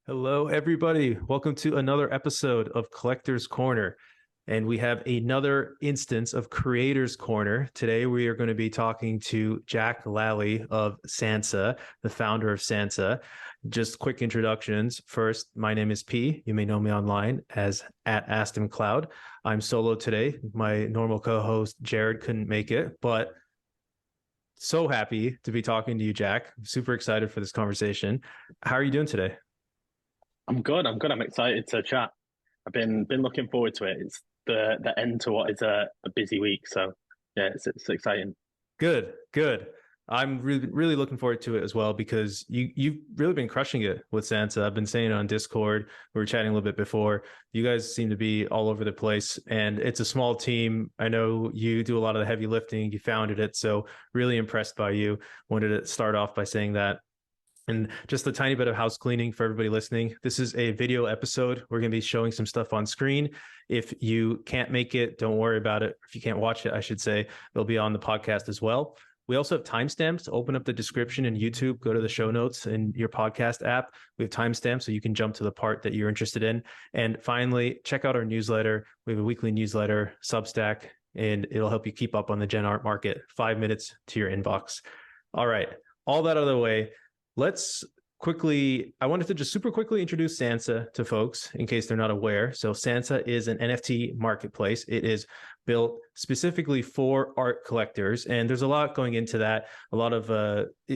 Hello, everybody. Welcome to another episode of Collector's Corner. And we have another instance of Creator's Corner. Today, we are going to be talking to Jack Lalley of Sansa, the founder of Sansa. Just quick introductions. First, my name is P. You may know me online as @AstonCloud. I'm solo today. My normal co-host, Jared, couldn't make it, but so happy to be talking to you, Jack. I'm super excited for this conversation. How are you doing today? I'm good. I'm good. I'm excited to chat. I've been looking forward to it. It's the end to what is a busy week. So yeah, it's exciting. Good, good. I'm really looking forward to it as well because you've really been crushing it with Sansa. I've been saying it on Discord. We were chatting a little bit before. You guys seem to be all over the place, and it's a small team. I know you do a lot of the heavy lifting. You founded it, so really impressed by you. Wanted to start off by saying that. And just a tiny bit of house cleaning for everybody listening. This is a video episode. We're going to be showing some stuff on screen. If you can't make it, don't worry about it. If you can't watch it, I should say, it'll be on the podcast as well. We also have timestamps. Open up the description in YouTube, go to the show notes in your podcast app. We have timestamps so you can jump to the part that you're interested in. And finally, check out our newsletter. We have a weekly newsletter, Substack, and it'll help you keep up on the Gen Art market. 5 minutes to your inbox. All right. All that out of the way. Let's quickly, I wanted to just super quickly introduce Sansa to folks in case they're not aware. So Sansa is an NFT marketplace. It is built specifically for art collectors. And there's a lot going into that, a lot of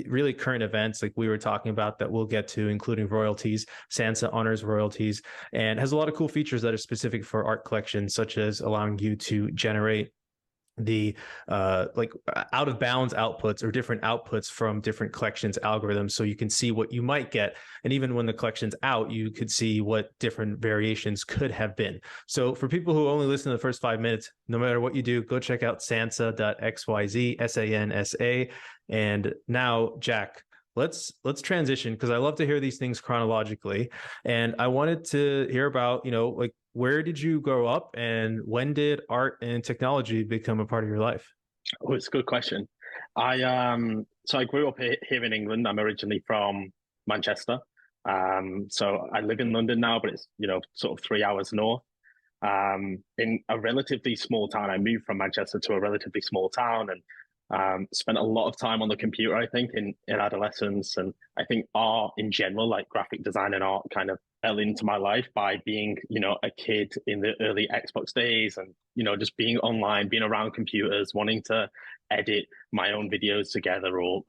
really current events like we were talking about that we'll get to, including royalties. Sansa honors royalties and has a lot of cool features that are specific for art collections, such as allowing you to generate the like out of bounds outputs or different outputs from different collections algorithms, so you can see what you might get, and even when the collection's out you could see what different variations could have been. So for people who only listen to the first 5 minutes, no matter what you do, go check out Sansa.xyz, Sansa. And now, Jack, let's transition because I love to hear these things chronologically, and I wanted to hear about, like, where did you grow up and when did art and technology become a part of your life? Oh, it's a good question. So I grew up here in England. I'm originally from Manchester. So I live in London now, but it's sort of 3 hours north. In a relatively small town. I moved from Manchester to a relatively small town and spent a lot of time on the computer, I think, in adolescence. And I think art in general, like graphic design and art, kind of fell into my life by being, a kid in the early Xbox days and, just being online, being around computers, wanting to edit my own videos together or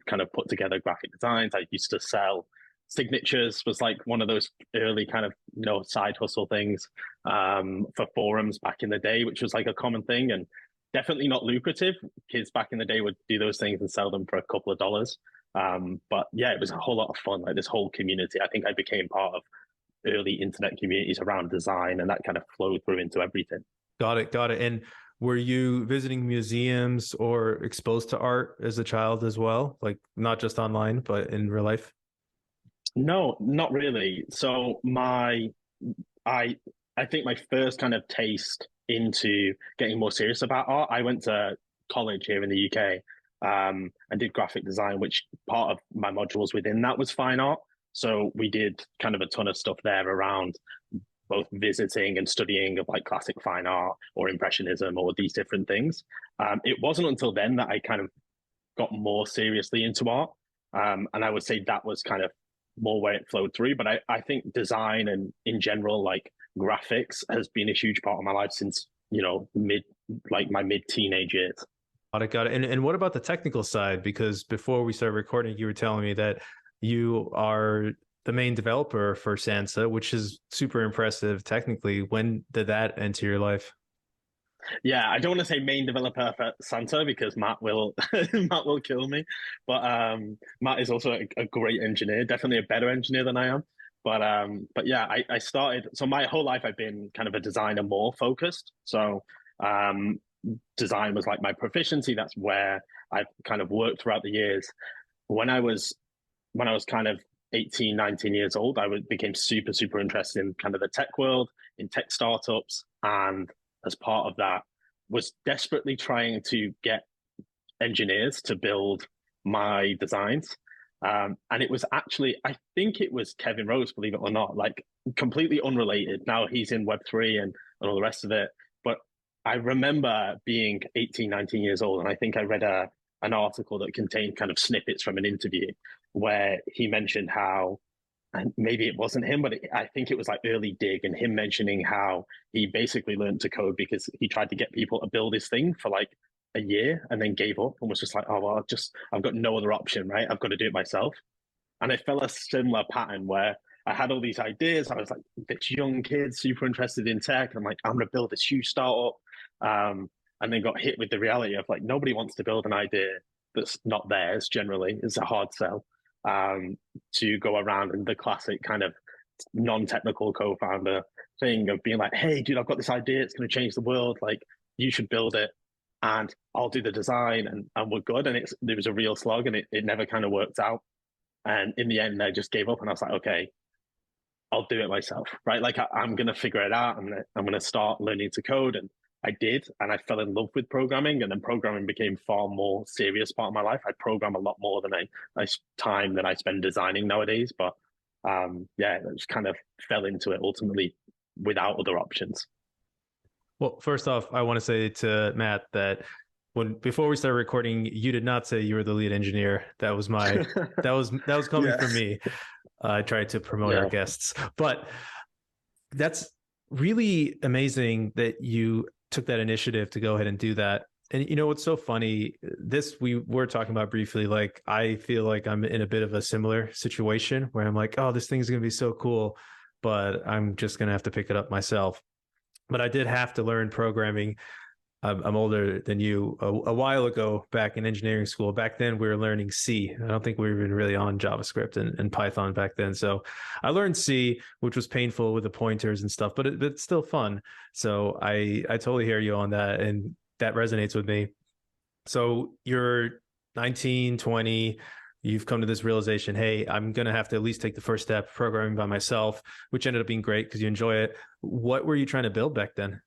kind of put together graphic designs. I used to sell signatures, was like one of those early kind of side hustle things for forums back in the day, which was like a common thing and definitely not lucrative. Kids back in the day would do those things and sell them for a couple of dollars. But yeah, it was a whole lot of fun. Like this whole community, I think I became part of early internet communities around design, and that kind of flowed through into everything. Got it, got it. And were you visiting museums or exposed to art as a child as well, like not just online but in real life? No, not really. So I I think my first kind of taste into getting more serious about art, I went to college here in the UK, and did graphic design, which part of my modules within that was fine art. So we did kind of a ton of stuff there around both visiting and studying of like classic fine art or impressionism or these different things. It wasn't until then that I kind of got more seriously into art. And I would say that was kind of more where it flowed through. But I think design and in general, like graphics has been a huge part of my life since, my mid teenage years. Got it, got it. And what about the technical side? Because before we started recording, you were telling me that you are the main developer for Sansa, which is super impressive technically. When did that enter your life? Yeah, I don't want to say main developer for Santa because Matt will Matt will kill me. But Matt is also a great engineer, definitely a better engineer than I am. But yeah, I started, so my whole life I've been kind of a designer more focused. So um design was like my proficiency. That's where I've kind of worked throughout the years. When I was when I was kind of 18, 19 years old, became super, super interested in kind of the tech world, in tech startups, and as part of that, was desperately trying to get engineers to build my designs. And it was actually, I think it was Kevin Rose, believe it or not, like completely unrelated. Now he's in Web3 and all the rest of it. But I remember being 18, 19 years old, and I think I read an article that contained kind of snippets from an interview where he mentioned how, and maybe it wasn't him, but I think it was like early dig, and him mentioning how he basically learned to code because he tried to get people to build his thing for like a year and then gave up and was just like, oh, well, I've got no other option, right? I've got to do it myself. And I felt a similar pattern where I had all these ideas. I was like this young kid, super interested in tech. I'm like, I'm going to build this huge startup. And then got hit with the reality of like, nobody wants to build an idea that's not theirs generally. It's a hard sell to go around, and the classic kind of non-technical co-founder thing of being like, hey, dude, I've got this idea. It's going to change the world. Like, you should build it and I'll do the design, and we're good. And there was a real slog, and it never kind of worked out. And in the end, I just gave up, and I was like, okay, I'll do it myself, right? Like I'm going to figure it out. I'm going to start learning to code. And I did, and I fell in love with programming, and then programming became far more serious part of my life. I program a lot more than time that I spend designing nowadays. But yeah, I just kind of fell into it ultimately without other options. Well, first off, I want to say to Matt that before we started recording, you did not say you were the lead engineer. That was coming from me. I tried to promote our guests, but that's really amazing that you took that initiative to go ahead and do that. And you know what's so funny? This we were talking about briefly. Like, I feel like I'm in a bit of a similar situation where I'm like, oh, this thing's gonna be so cool, but I'm just gonna have to pick it up myself. But I did have to learn programming. I'm older than you. A while ago, back in engineering school, back then we were learning C. I don't think we were even really on JavaScript and Python back then. So I learned C, which was painful with the pointers and stuff, but it's still fun. So I totally hear you on that, and that resonates with me. So you're 19, 20. You've come to this realization, hey, I'm going to have to at least take the first step programming by myself, which ended up being great because you enjoy it. What were you trying to build back then?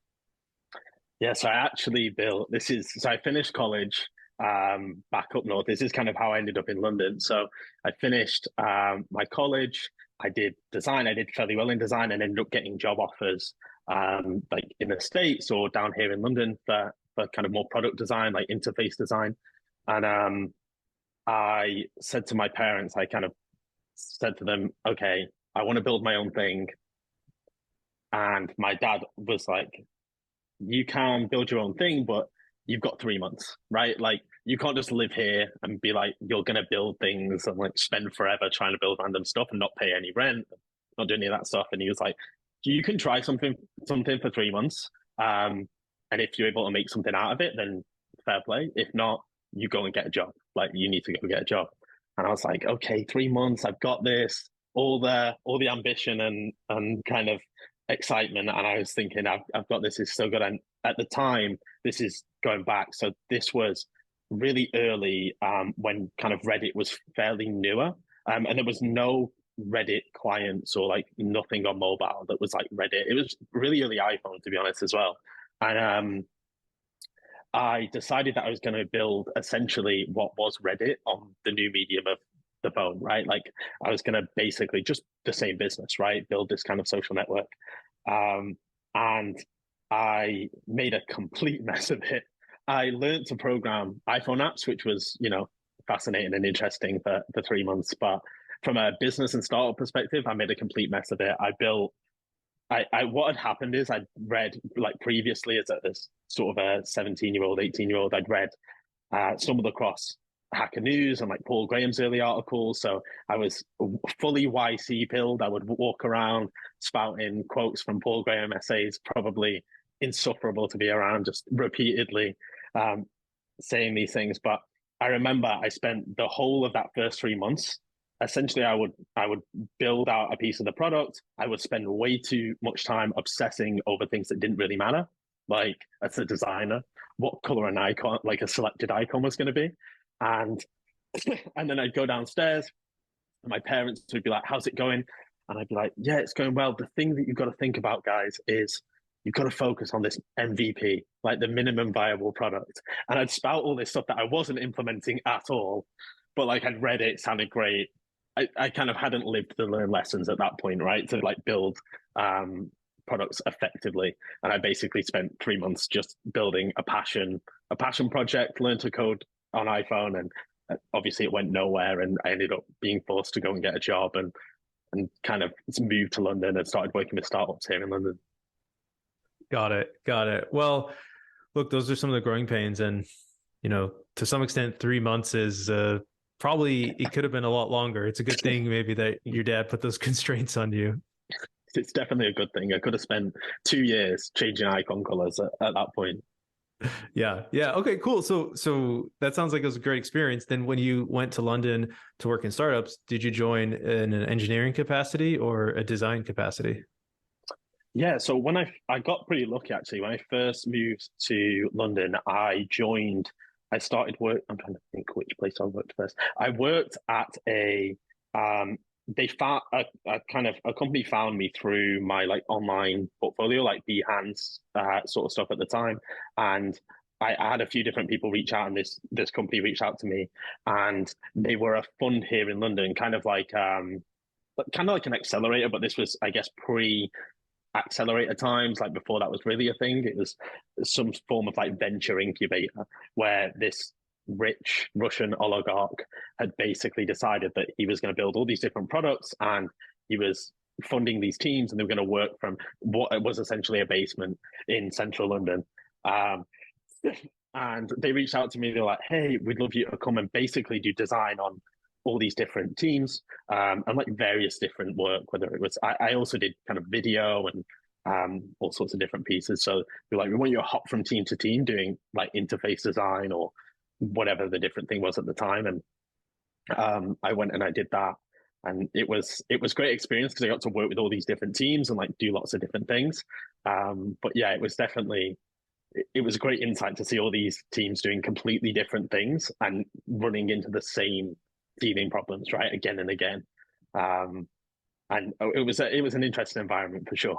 Yeah, so I actually built so I finished college back up north. This is kind of how I ended up in London. So I finished my college. I did design. I did fairly well in design, and ended up getting job offers like in the States or down here in London for kind of more product design, like interface design. And I said to my parents, I kind of said to them, okay, I want to build my own thing. And my dad was like, you can build your own thing, but you've got 3 months, right? Like, you can't just live here and be like, you're going to build things and like spend forever trying to build random stuff and not pay any rent, not do any of that stuff. And he was like, you can try something for 3 months. And if you're able to make something out of it, then fair play. If not, you go and get a job. Like, you need to go get a job. And I was like, okay, 3 months, I've got this, all the ambition and kind of excitement. And I was thinking, I've got this, is so good. And at the time, this is going back. So this was really early when kind of Reddit was fairly newer. And there was no Reddit clients or like nothing on mobile that was like Reddit. It was really early iPhone, to be honest, as well. And I decided that I was going to build essentially what was Reddit on the new medium of the phone, right? Like, I was going to basically just the same business, right? Build this kind of social network. And I made a complete mess of it. I learned to program iPhone apps, which was, fascinating and interesting for 3 months. But from a business and startup perspective, I made a complete mess of it. What had happened is I'd read, like, previously as a sort of a 17-year-old, 18-year-old, I'd read stumbled across Hacker News and like Paul Graham's early articles. So I was fully YC pilled. I would walk around spouting quotes from Paul Graham essays, probably insufferable to be around, just repeatedly saying these things. But I remember I spent the whole of that first 3 months. Essentially, I would build out a piece of the product. I would spend way too much time obsessing over things that didn't really matter. Like, as a designer, what color an icon, like a selected icon, was going to be, and then I'd go downstairs, and my parents would be like, "How's it going?" And I'd be like, "Yeah, it's going well." The thing that you've got to think about, guys, is you've got to focus on this MVP, like the minimum viable product. And I'd spout all this stuff that I wasn't implementing at all. but like I'd read it, sounded great. I kind of hadn't lived the learn lessons at that point, right? To like build products effectively. And I basically spent 3 months just building a passion project, learn to code on iPhone, and obviously it went nowhere. And I ended up being forced to go and get a job and kind of moved to London and started working with startups here in London. Got it. Got it. Well, look, those are some of the growing pains, and to some extent, 3 months is probably it could have been a lot longer. It's a good thing maybe that your dad put those constraints on you. It's definitely a good thing. I could have spent 2 years changing icon colors at that point. Yeah. Yeah. Okay, cool. So that sounds like it was a great experience. Then when you went to London to work in startups, did you join in an engineering capacity or a design capacity? Yeah, so when I got pretty lucky actually. When I first moved to London, I started work. I'm trying to think which place I worked first. I worked at um they found a kind of a company found me through my like online portfolio, like Behance sort of stuff at the time. And I had a few different people reach out, and this company reached out to me, and they were a fund here in London, kind of like an accelerator, but this was, I guess, pre accelerator times, like before that was really a thing. It was some form of like venture incubator where this rich Russian oligarch had basically decided that he was going to build all these different products, and he was funding these teams, and they were going to work from what was essentially a basement in central London. Um, and they reached out to me. They're like, "Hey, we'd love you to come and basically do design on all these different teams, and like various different work. Whether it was, I also did kind of video and all sorts of different pieces. So they're like, we want you to hop from team to team doing like interface design or whatever the different thing was at the time. And I went and I did that, and it was great experience because I got to work with all these different teams and like do lots of different things. But yeah, it was definitely it was a great insight to see all these teams doing completely different things and running into the same teething problems, right, again and again. Um, and it was an interesting environment for sure.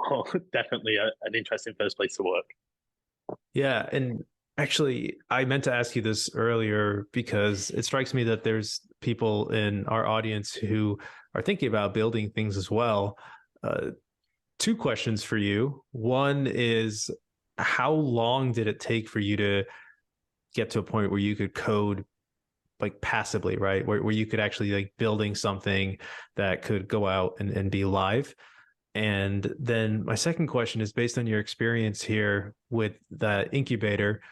Definitely an interesting first place to work. Yeah, and actually, I meant to ask you this earlier because it strikes me that there's people in our audience who are thinking about building things as well. Uh, Two questions for you. One is, how long did it take for you to get to a point where you could code like passively, right? Where you could actually like building something that could go out and be live. And then my second question is based on your experience here with that incubator,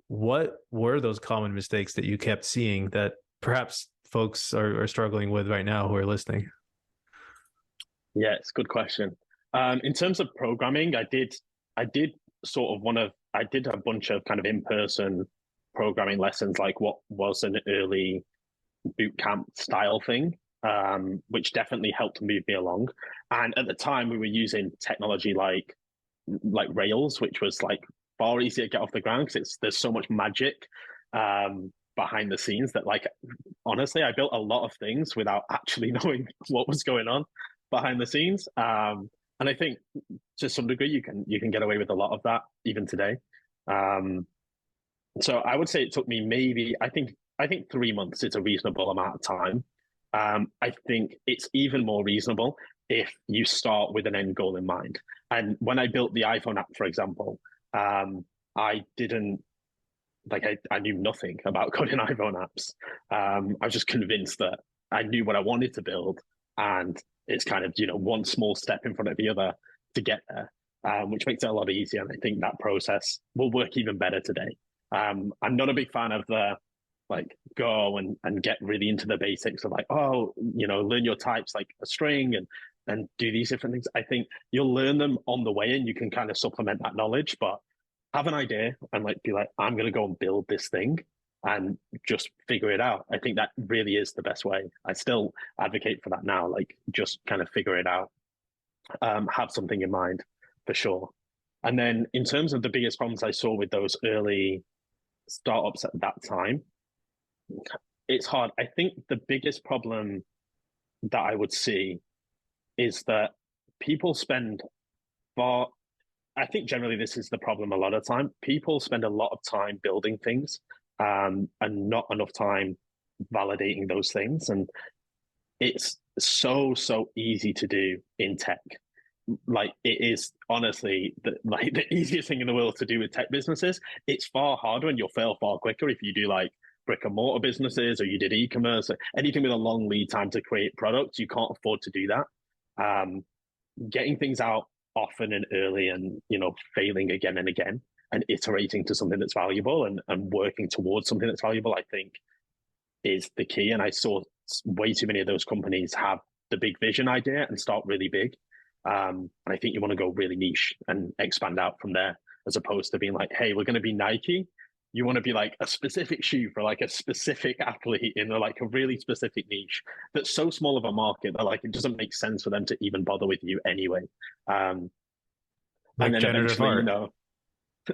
what were those common mistakes that you kept seeing that perhaps folks are struggling with right now who are listening? Yeah, it's a good question. In terms of programming, I did sort of I did a bunch of kind of in-person programming lessons, like what was an early boot camp style thing, which definitely helped move me along. And at the time, we were using technology like Rails, which was like far easier to get off the ground because there's so much magic behind the scenes that like honestly, I built a lot of things without actually knowing what was going on behind the scenes. And I think to some degree you can get away with a lot of that even today. Um, so I would say it took me maybe I think 3 months is a reasonable amount of time. I think it's even more reasonable if you start with an end goal in mind. And when I built the iPhone app, for example, I didn't I knew nothing about coding iPhone apps. I was just convinced that I knew what I wanted to build, and it's kind of one small step in front of the other to get there, which makes it a lot easier. And I think that process will work even better today. I'm not a big fan of the like go and get really into the basics of like learn your types like a string and do these different things. I think you'll learn them on the way and you can kind of supplement that knowledge, but have an idea and like be like, I'm gonna go and build this thing and just figure it out. I think that really is the best way. I still advocate for that now. Like just kind of figure it out. Have something in mind for sure. And then in terms of the biggest problems I saw with those early startups at that time, it's hard. I think the biggest problem that I would see is that people spend far I think generally this is the problem a lot of time. People spend a lot of time building things, and not enough time validating those things. And it's so easy to do in tech. Like it is honestly the easiest thing in the world to do with tech businesses. It's far harder and you'll fail far quicker if you do like brick and mortar businesses or you did e-commerce, anything with a long lead time to create products. You can't afford to do that. Um, Getting things out often and early, and failing again and again, and iterating to something that's valuable, and working towards something that's valuable, I think is the key. And I saw way too many of those companies have the big vision idea and start really big. And I think you want to go really niche and expand out from there, as opposed to being like, hey, we're going to be Nike. You want to be like a specific shoe for like a specific athlete in like a really specific niche that's so small of a market that like it doesn't make sense for them to even bother with you anyway. Um, and Like then generative eventually, art.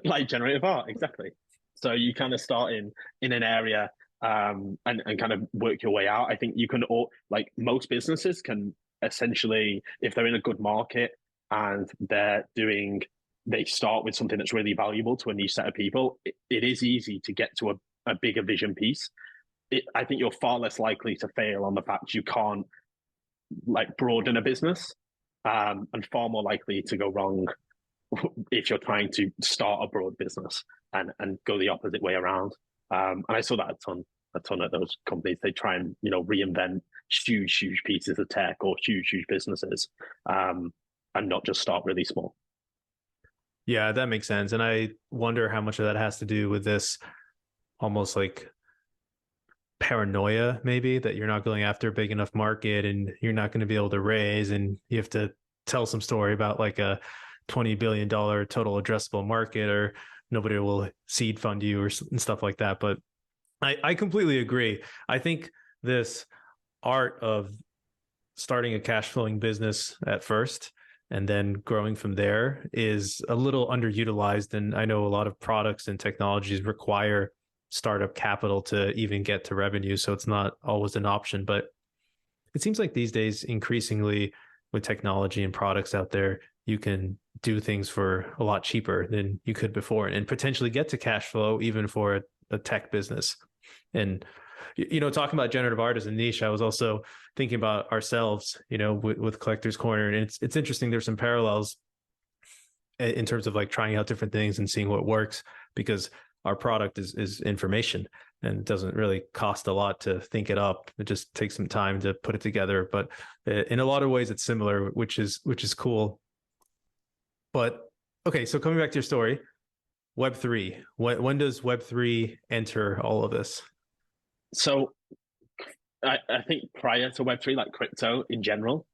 like generative art, exactly. So you kind of start in an area, and kind of work your way out. I think you can all like most businesses can essentially, if they're in a good market and they start with something that's really valuable to a new set of people. It is easy to get to a bigger vision piece. I think you're far less likely to fail on the fact you can't like broaden a business, and far more likely to go wrong if you're trying to start a broad business and go the opposite way around. And I saw that a ton of those companies. They try and reinvent huge pieces of tech or huge businesses, and not just start really small. Yeah, that makes sense. And I wonder how much of that has to do with this almost like paranoia, maybe that you're not going after a big enough market and you're not going to be able to raise, and you have to tell some story about like a $20 billion total addressable market, or nobody will seed fund you and stuff like that. But I completely agree. I think this art of starting a cash flowing business at first and then growing from there is a little underutilized. And I know a lot of products and technologies require startup capital to even get to revenue. So it's not always an option. But it seems like these days, increasingly with technology and products out there, you can do things for a lot cheaper than you could before and potentially get to cash flow even for a tech business. And talking about generative art as a niche, I was also thinking about ourselves, with Collector's Corner, and it's interesting. There's some parallels in terms of like trying out different things and seeing what works, because our product is information and it doesn't really cost a lot to think it up. It just takes some time to put it together. But in a lot of ways, it's similar, which is cool. But okay, so coming back to your story, Web3. When does Web3 enter all of this? So I think prior to Web3, like crypto in general,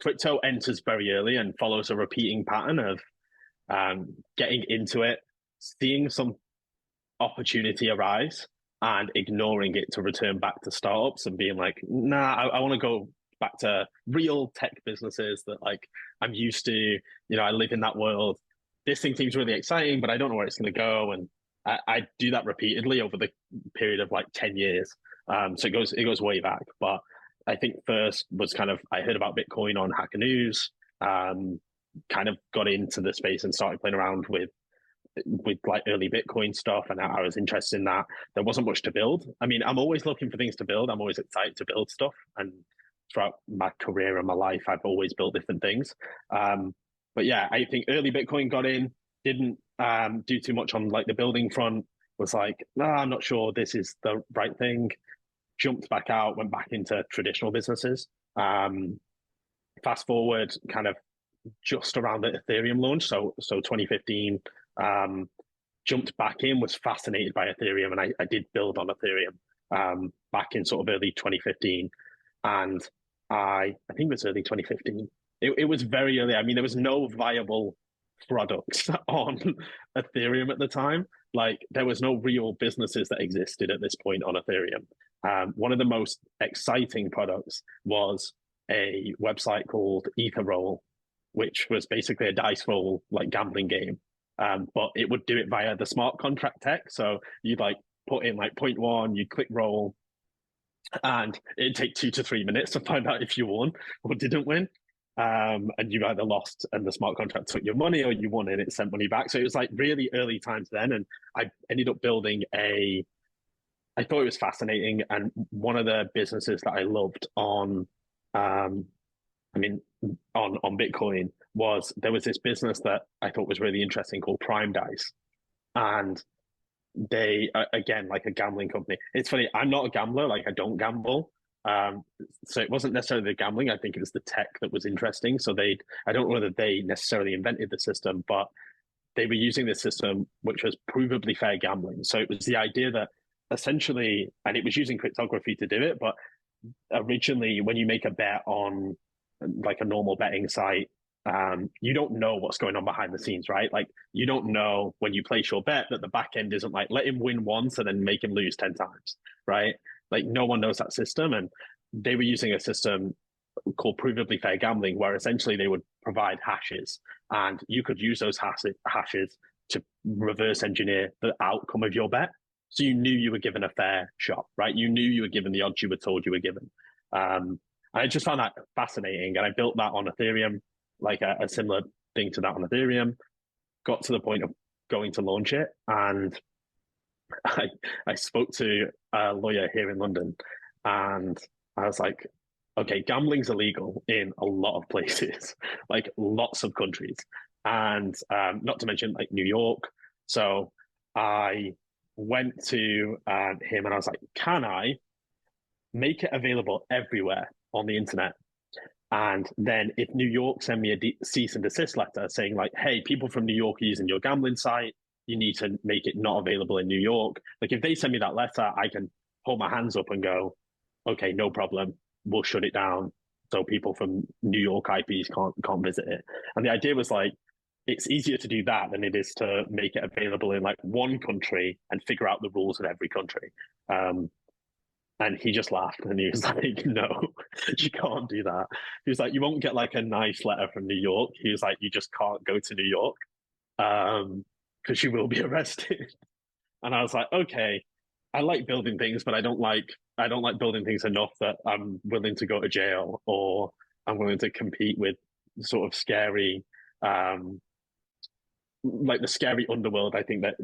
crypto enters very early and follows a repeating pattern of getting into it, seeing some opportunity arise and ignoring it to return back to startups and being like, nah, I want to go back to real tech businesses that like I'm used to. I live in that world. This thing seems really exciting, but I don't know where it's going to go. And I do that repeatedly over the period of like 10 years. So it goes way back. But I think first was kind of, I heard about Bitcoin on Hacker News, kind of got into the space and started playing around with like early Bitcoin stuff, and I was interested in that. There wasn't much to build. I mean, I'm always looking for things to build. I'm always excited to build stuff, and throughout my career and my life, I've always built different things. But yeah, I think early Bitcoin got in, didn't do too much on like the building front. Was like, no, I'm not sure this is the right thing. Jumped back out, went back into traditional businesses. Fast forward, kind of just around the Ethereum launch, so 2015. Jumped back in, was fascinated by Ethereum, and I did build on Ethereum back in sort of early 2015, and I think it was early 2015. It was very early. I mean, there was no viable products on Ethereum at the time. Like there was no real businesses that existed at this point on Ethereum. One of the most exciting products was a website called Ether Roll, which was basically a dice roll like gambling game. But it would do it via the smart contract tech. So you'd like put in like 0.1, you'd click roll, and it'd take 2 to 3 minutes to find out if you won or didn't win. And you either lost and the smart contract took your money, or you won and it sent money back. So it was like really early times then. And I ended up building a I thought it was fascinating, and one of the businesses that I loved um, I mean, on Bitcoin was there was this business that I thought was really interesting called Prime Dice, and they again like a gambling company. It's funny, I'm not a gambler, like I don't gamble. Um, so it wasn't necessarily the gambling. I think it was the tech that was interesting. So I don't know whether they necessarily invented the system, but they were using this system which was provably fair gambling. So it was the idea that essentially, and it was using cryptography to do it, but originally when you make a bet on like a normal betting site, you don't know what's going on behind the scenes, right? Like you don't know when you place your bet that the back end isn't like let him win once and then make him lose 10 times, right? Like no one knows that system. And they were using a system called provably fair gambling, where essentially they would provide hashes and you could use those hashes to reverse engineer the outcome of your bet. So you knew you were given a fair shot, right? You knew you were given the odds you were told you were given. I just found that fascinating, and I built that on Ethereum, like a similar thing to that on Ethereum. Got to the point of going to launch it, and I I spoke to a lawyer here in London, and I was like, okay, gambling's illegal in a lot of places, like lots of countries, and not to mention like New York. So I went to him and I was like, can I make it available everywhere on the internet? And then if New York send me a cease and desist letter saying like, hey, people from New York are using your gambling site, you need to make it not available in New York. Like if they send me that letter, I can hold my hands up and go, okay, no problem, we'll shut it down so people from New York IPs can't visit it. And the idea was like, it's easier to do that than it is to make it available in like one country and figure out the rules in every country. And he just laughed and he was like, no, you can't do that. He was like, you won't get like a nice letter from New York. He was like, you just can't go to New York because you will be arrested. And I was like, okay, I like building things, but I don't like building things enough that I'm willing to go to jail or I'm willing to compete with sort of scary like the scary underworld. I think that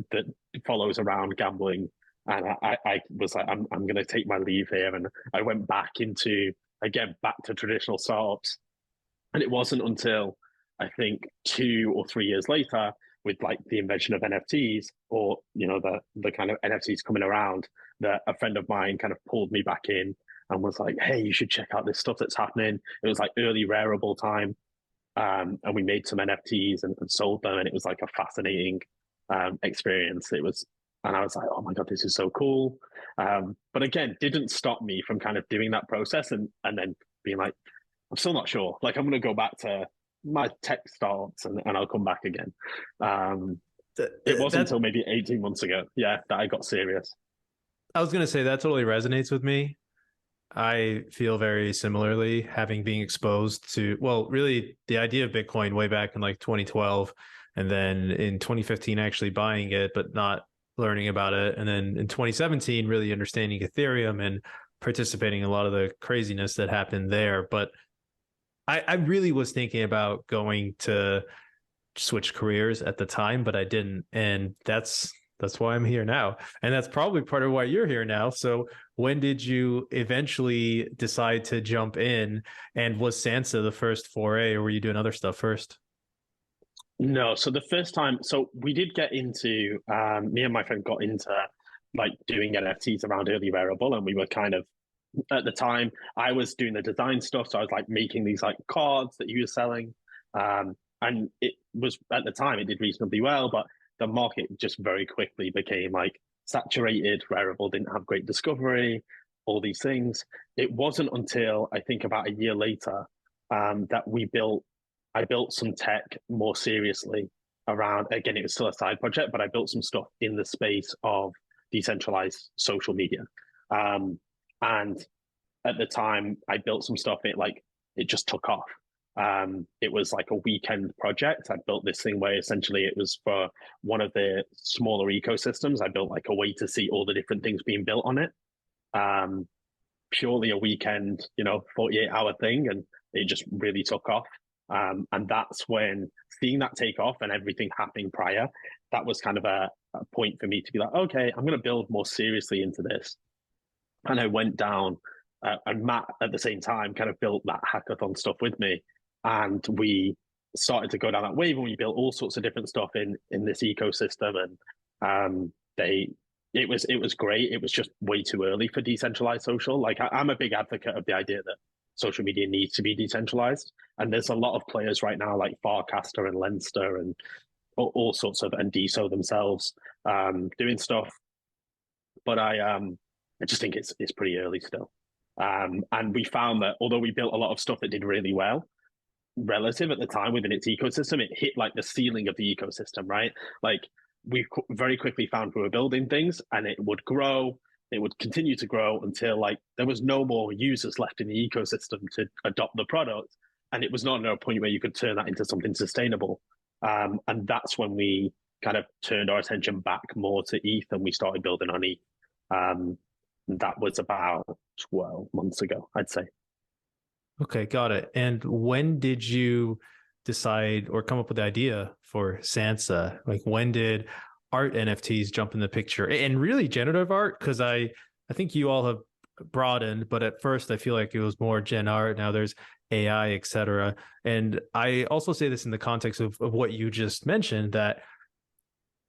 follows around gambling. And I was like, I'm going to take my leave here, and I went back back to traditional startups. And it wasn't until I think 2 or 3 years later, with like the invention of NFTs, or the kind of NFTs coming around, that a friend of mine kind of pulled me back in and was like, hey, you should check out this stuff that's happening. It was like early Rareable time. And we made some NFTs and sold them, and it was like a fascinating experience. And I was like, oh my god, this is so cool. But again, didn't stop me from kind of doing that process and then being like, I'm still not sure. Like, I'm going to go back to my tech startups and I'll come back again. It wasn't That until maybe 18 months ago, yeah, that I got serious. I was gonna say that totally resonates with me. I feel very similarly, having been exposed to, well, really the idea of Bitcoin way back in like 2012, and then in 2015 actually buying it, but not learning about it, and then in 2017 really understanding Ethereum and participating in a lot of the craziness that happened there. But I really was thinking about going to switch careers at the time, but I didn't, and that's why I'm here now, and that's probably part of why you're here now. So when did you eventually decide to jump in, and was Sansa the first foray, or were you doing other stuff first? No, so the first time, so we did get into, me and my friend got into like doing NFTs around early Rarible, and we were kind of at the time I was doing the design stuff, so I was like making these like cards that he was selling, and it was at the time it did reasonably well, but the market just very quickly became like saturated. Rarible didn't have great discovery, all these things. It wasn't until I think about a year later that I built some tech more seriously around. Again, it was still a side project, but I built some stuff in the space of decentralized social media. And at the time, I built some stuff. It just took off. It was like a weekend project. I built this thing where essentially it was for one of the smaller ecosystems. I built like a way to see all the different things being built on it. Um, Purely a weekend, 48-hour thing, and it just really took off. And that's when seeing that take off and everything happening prior, that was kind of a point for me to be like, okay, I'm going to build more seriously into this. And I went down, and Matt at the same time kind of built that hackathon stuff with me, and we started to go down that wave, and we built all sorts of different stuff in this ecosystem, and they it was great. It was just way too early for decentralized social. Like I'm a big advocate of the idea that social media needs to be decentralized, and there's a lot of players right now like Farcaster and Lenster and all sorts of, and DSO themselves, doing stuff. But I just think it's pretty early still. And we found that although we built a lot of stuff that did really well, relative at the time within its ecosystem, it hit like the ceiling of the ecosystem, right? Like we very quickly found we were building things and it would grow, it would continue to grow until like there was no more users left in the ecosystem to adopt the product. And it was not at a point where you could turn that into something sustainable. And that's when we kind of turned our attention back more to ETH and we started building on ETH. That was about 12 months ago, I'd say. Okay, got it. And when did you decide or come up with the idea for Sansa? Like when did art NFTs jump in the picture and really generative art? Because I think you all have broadened, but at first I feel like it was more gen art. Now there's AI, etc. And I also say this in the context of what you just mentioned, that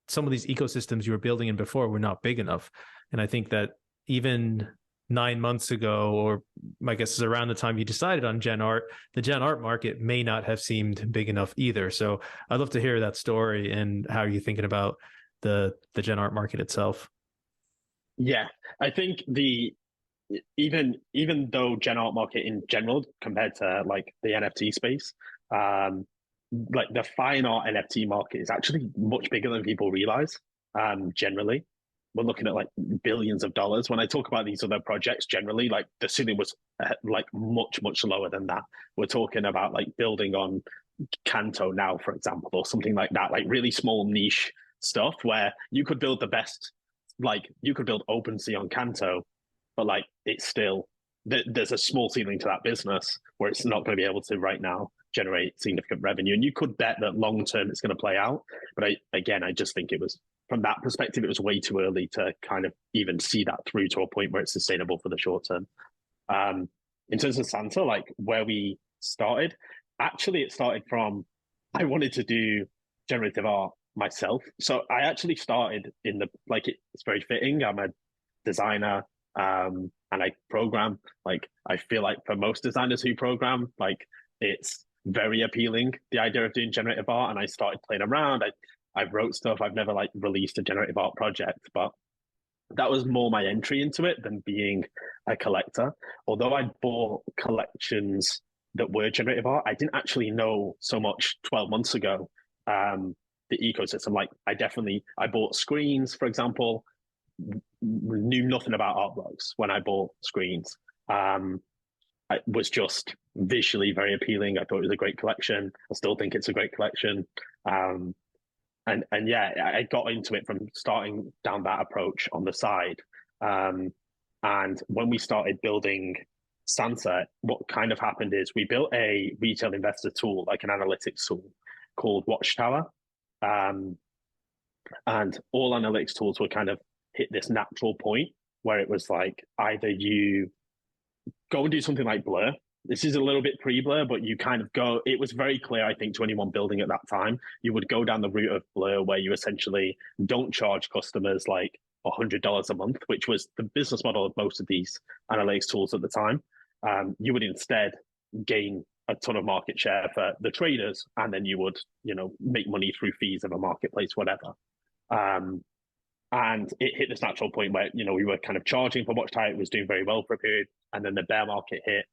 some of these ecosystems you were building in before were not big enough. And I think that even 9 months ago, or my guess is around the time you decided on Gen Art, the Gen Art market may not have seemed big enough either. So I'd love to hear that story and how you're thinking about the Gen Art market itself. Yeah, I think the even though Gen Art market in general compared to like the NFT space, like the fine art NFT market is actually much bigger than people realize. Generally, we're looking at like billions of dollars. When I talk about these other projects, generally, like the ceiling was like much lower than that. We're talking about like building on Canto now, for example, or something like that, like really small niche stuff where you could build the best, like you could build OpenSea on Canto, but like it's still there's a small ceiling to that business where it's not going to be able to right now generate significant revenue. And you could bet that long term it's going to play out. But I just think it was, from that perspective, it was way too early to kind of even see that through to a point where it's sustainable for the short term. In terms of Santa, like where we started, actually it started from, I wanted to do generative art myself. So I actually started in the, like it's very fitting. I'm a designer, and I program. Like I feel like for most designers who program, like it's very appealing, the idea of doing generative art. And I started playing around. I wrote stuff. I've never like released a generative art project, but that was more my entry into it than being a collector. Although I bought collections that were generative art, I didn't actually know so much 12 months ago, the ecosystem. Like I bought screens, for example, knew nothing about art blocks when I bought screens. It was just visually very appealing. I thought it was a great collection. I still think it's a great collection. And yeah, I got into it from starting down that approach on the side. And when we started building Sansa, what kind of happened is we built a retail investor tool, like an analytics tool called Watchtower. And all analytics tools were kind of hit this natural point where it was like either you go and do something like Blur. This is a little bit pre-Blur, but you kind of go, it was very clear, I think, to anyone building at that time, you would go down the route of Blur where you essentially don't charge customers like $100 a month, which was the business model of most of these analytics tools at the time. You would instead gain a ton of market share for the traders, and then you would, make money through fees of a marketplace, whatever. And it hit this natural point where, we were kind of charging for Watchtower. It was doing very well for a period. And then the bear market hit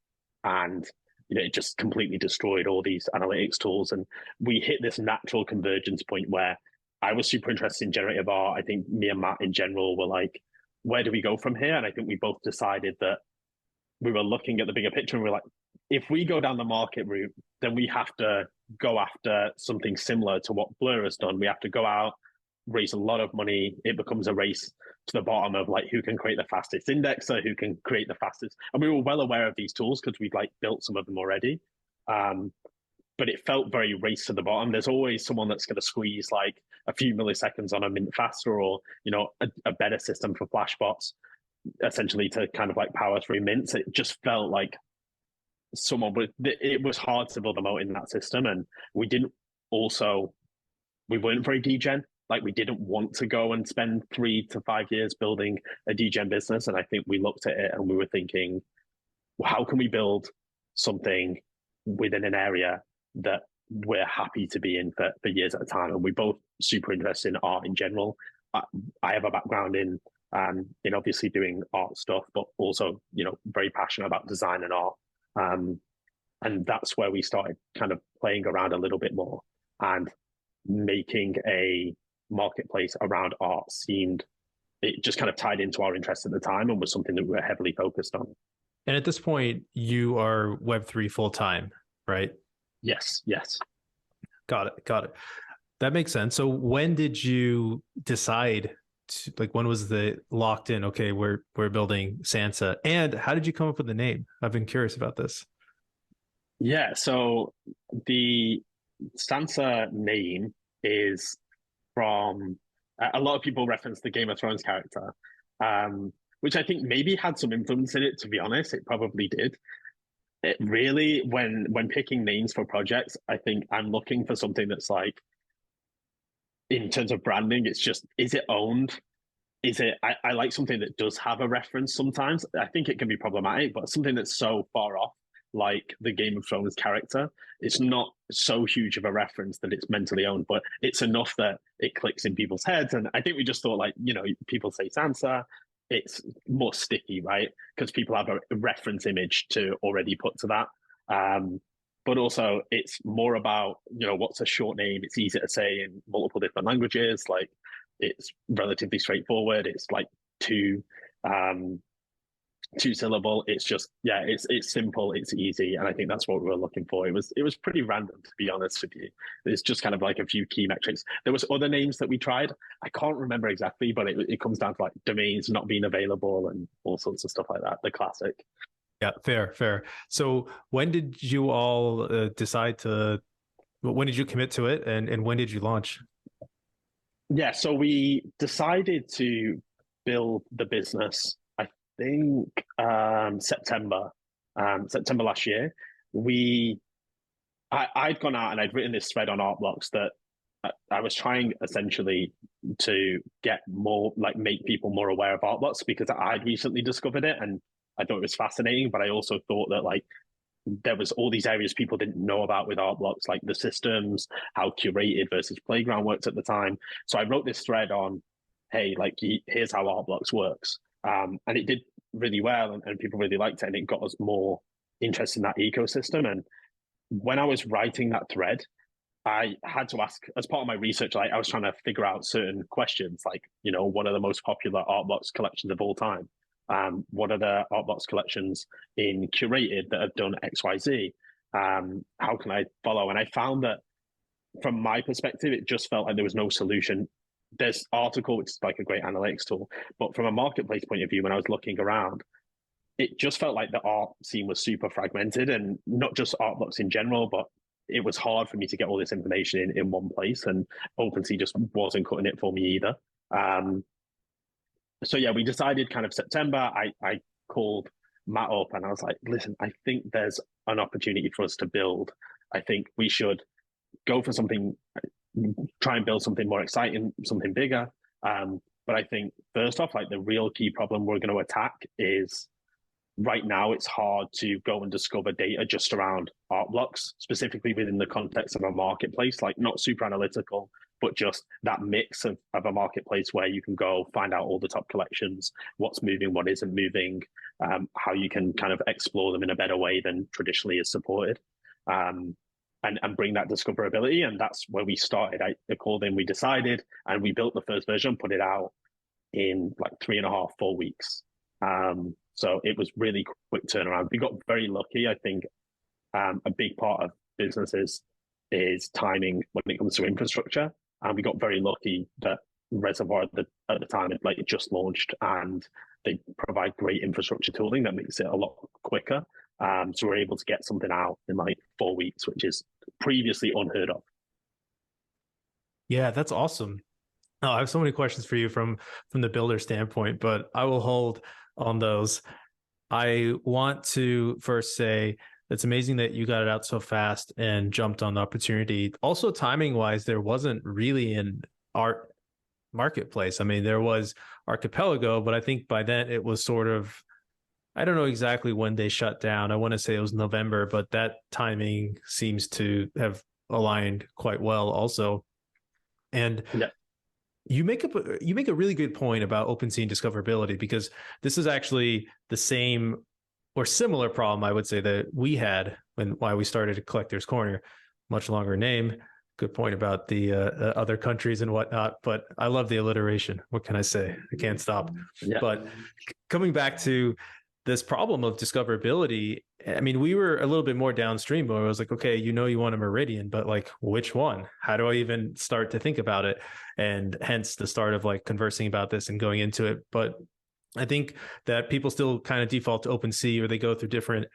and, it just completely destroyed all these analytics tools. And we hit this natural convergence point where I was super interested in generative art. I think me and Matt in general were like, where do we go from here? And I think we both decided that we were looking at the bigger picture and we were like, if we go down the market route, then we have to go after something similar to what Blur has done. We have to go out, raise a lot of money. It becomes a race to the bottom of like who can create the fastest indexer, who can create the fastest. And we were well aware of these tools because we'd like built some of them already. but it felt very race to the bottom. There's always someone that's going to squeeze like a few milliseconds on a mint faster, or a better system for flashbots, essentially to kind of like power through mints. It just felt like someone would. It was hard to build a moat in that system, and we didn't. Also, we weren't very degen. Like we didn't want to go and spend 3 to 5 years building a degen business, and I think we looked at it and we were thinking, well, how can we build something within an area that we're happy to be in for years at a time? And we both super interested in art in general. I have a background in obviously doing art stuff, but also very passionate about design and art. And that's where we started kind of playing around a little bit more, and making a marketplace around art it just kind of tied into our interest at the time and was something that we were heavily focused on. And at this point, you are Web3 full time, right? Yes. Got it. That makes sense. So when did you decide when was the locked in, okay, we're building Sansa, and how did you come up with the name? I've been curious about this. Yeah, so the Sansa name is from a lot of people reference the Game of Thrones character, which I think maybe had some influence in it. To be honest, it probably did. It really, when picking names for projects, I think I'm looking for something that's like, in terms of branding, it's just, is it owned? Is it? I like something that does have a reference. Sometimes I think it can be problematic, but something that's so far off, like the Game of Thrones character, it's not so huge of a reference that it's mentally owned, but it's enough that it clicks in people's heads. And I think we just thought, like, people say Sansa, it's more sticky, right? Because people have a reference image to already put to that. But also it's more about, what's a short name? It's easy to say in multiple different languages. Like, it's relatively straightforward. It's like two syllable. It's just, it's simple, it's easy, and I think that's what we were looking for. It was pretty random, to be honest with you. It's just kind of like a few key metrics. There was other names that we tried. I can't remember exactly, but it comes down to like domains not being available and all sorts of stuff like that. The classic. Yeah, fair. So when did you all decide to? When did you commit to it, and when did you launch? Yeah, so we decided to build the business, I think September last year. I'd gone out and I'd written this thread on Art Blocks that I was trying essentially to get more, like, make people more aware of Art Blocks, because I'd recently discovered it and I thought it was fascinating, but I also thought that, like, there was all these areas people didn't know about with Art Blocks, like the systems, how curated versus playground worked at the time. So I wrote this thread on, hey, like, here's how Art Blocks works. And it did really well, and people really liked it, and it got us more interest in that ecosystem. And when I was writing that thread, I had to ask, as part of my research, like, I was trying to figure out certain questions, like, what are the most popular Art Blocks collections of all time? What are the Art Blocks collections in curated that have done XYZ? How can I follow? And I found that from my perspective, it just felt like there was no solution. There's Article, which is like a great analytics tool, but from a marketplace point of view, when I was looking around, it just felt like the art scene was super fragmented, and not just Art Blocks in general, but it was hard for me to get all this information in one place, and OpenSea just wasn't cutting it for me either. So yeah, we decided kind of September. I called Matt up and I was like, listen, I think there's an opportunity for us to build. I think we should go for something, try and build something more exciting, something bigger. But I think first off, like, the real key problem we're going to attack is, right now it's hard to go and discover data just around Art Blocks, specifically within the context of a marketplace, like not super analytical, but just that mix of a marketplace where you can go find out all the top collections, what's moving, what isn't moving, how you can kind of explore them in a better way than traditionally is supported, and bring that discoverability. And that's where we started. I called in, we decided, and we built the first version, put it out in like 3.5, 4 weeks. So it was really quick turnaround. We got very lucky. I think a big part of businesses is timing when it comes to infrastructure. And we got very lucky that Reservoir at the time had like just launched, and they provide great infrastructure tooling that makes it a lot quicker. So we're able to get something out in like 4 weeks, which is previously unheard of. Yeah, that's awesome. Oh, I have so many questions for you from the builder standpoint, but I will hold on those. I want to first say it's amazing that you got it out so fast and jumped on the opportunity. Also, timing wise, there wasn't really an art marketplace. I mean, there was Archipelago, but I think by then it was sort of, I don't know exactly when they shut down. I want to say it was November, but that timing seems to have aligned quite well also. And Yeah. you make a really good point about OpenSea and discoverability, because this is actually the same or similar problem I would say that we had when why we started Collector's Corner. Much longer name. Good point about the other countries and whatnot, but I love the alliteration. What can I say? I can't stop. Yeah. But coming back to this problem of discoverability, I mean, we were a little bit more downstream, but I was like, okay, you want a meridian, but like, which one? How do I even start to think about it? And hence the start of like conversing about this and going into it. But I think that people still kind of default to OpenSea, or they go through different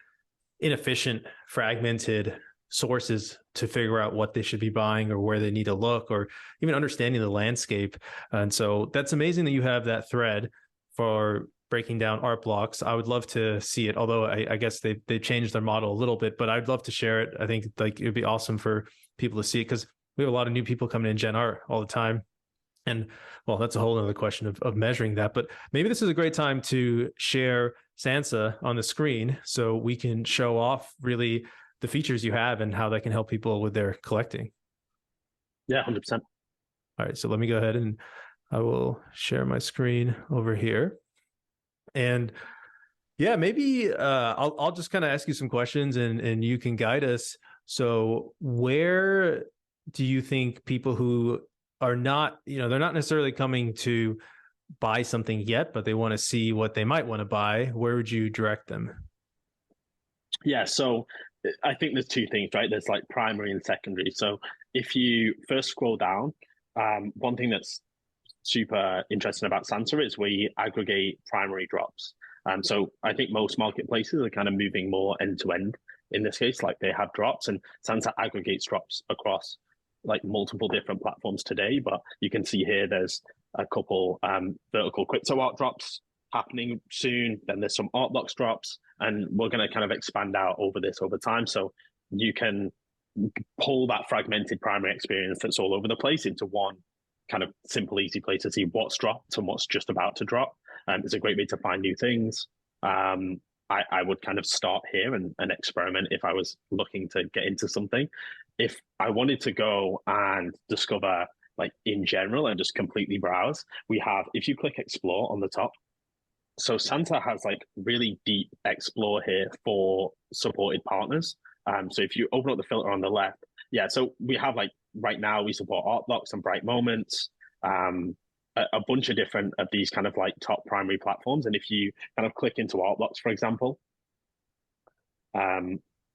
inefficient, fragmented sources to figure out what they should be buying or where they need to look, or even understanding the landscape. And so that's amazing that you have that thread for breaking down art blocks. I would love to see it, although I guess they changed their model a little bit, but I'd love to share it. I think like it would be awesome for people to see it, because we have a lot of new people coming in Gen Art all the time. And well, that's a whole other question of measuring that. But maybe this is a great time to share Sansa on the screen so we can show off really the features you have and how that can help people with their collecting. Yeah, 100%. All right, so let me go ahead and I will share my screen over here. And yeah, maybe I'll just kind of ask you some questions and you can guide us. So where do you think people who are not, they're not necessarily coming to buy something yet, but they want to see what they might want to buy, where would you direct them? Yeah, so I think there's two things, right? There's like primary and secondary. So if you first scroll down, one thing that's super interesting about Sansa is we aggregate primary drops. So I think most marketplaces are kind of moving more end to end in this case, like they have drops, and Sansa aggregates drops across like multiple different platforms today. But you can see here there's a couple vertical crypto art drops happening soon. Then there's some art box drops, and we're going to kind of expand out over this over time. So you can pull that fragmented primary experience that's all over the place into one kind of simple, easy place to see what's dropped and what's just about to drop. It's a great way to find new things. I would kind of start here and experiment if I was looking to get into something. If I wanted to go and discover like in general and just completely browse, we have, if you click explore on the top, so Santa has like really deep explore here for supported partners. So if you open up the filter on the left, yeah, so we have like right now we support Art Blocks and Bright Moments, a bunch of different of these kind of like top primary platforms. And if you kind of click into Art Blocks, for example,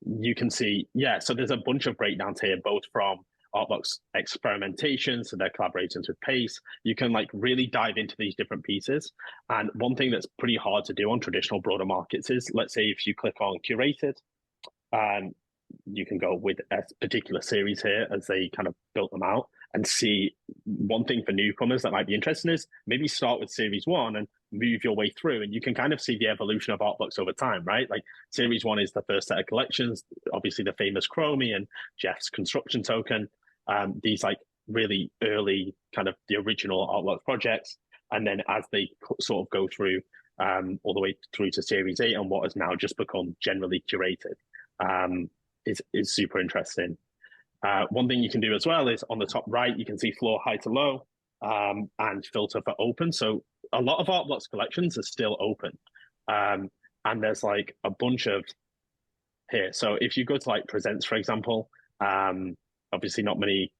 you can see, yeah, so there's a bunch of breakdowns here, both from Artbox experimentation, so their collaborations with Pace. You can like really dive into these different pieces. And one thing that's pretty hard to do on traditional broader markets is, let's say if you click on curated, you can go with a particular series here as they kind of built them out, and see one thing for newcomers that might be interesting is maybe start with series one and move your way through, and you can kind of see the evolution of art books over time, right? Like series one is the first set of collections, obviously the famous Chromie and Jeff's construction token, these like really early kind of the original artwork projects. And then as they sort of go through all the way through to series 8 and what has now just become generally curated, is super interesting. One thing you can do as well is on the top right, you can see floor, high to low, and filter for open. So a lot of Artblocks collections are still open. And there's like a bunch of here. So if you go to like presents, for example, obviously not many,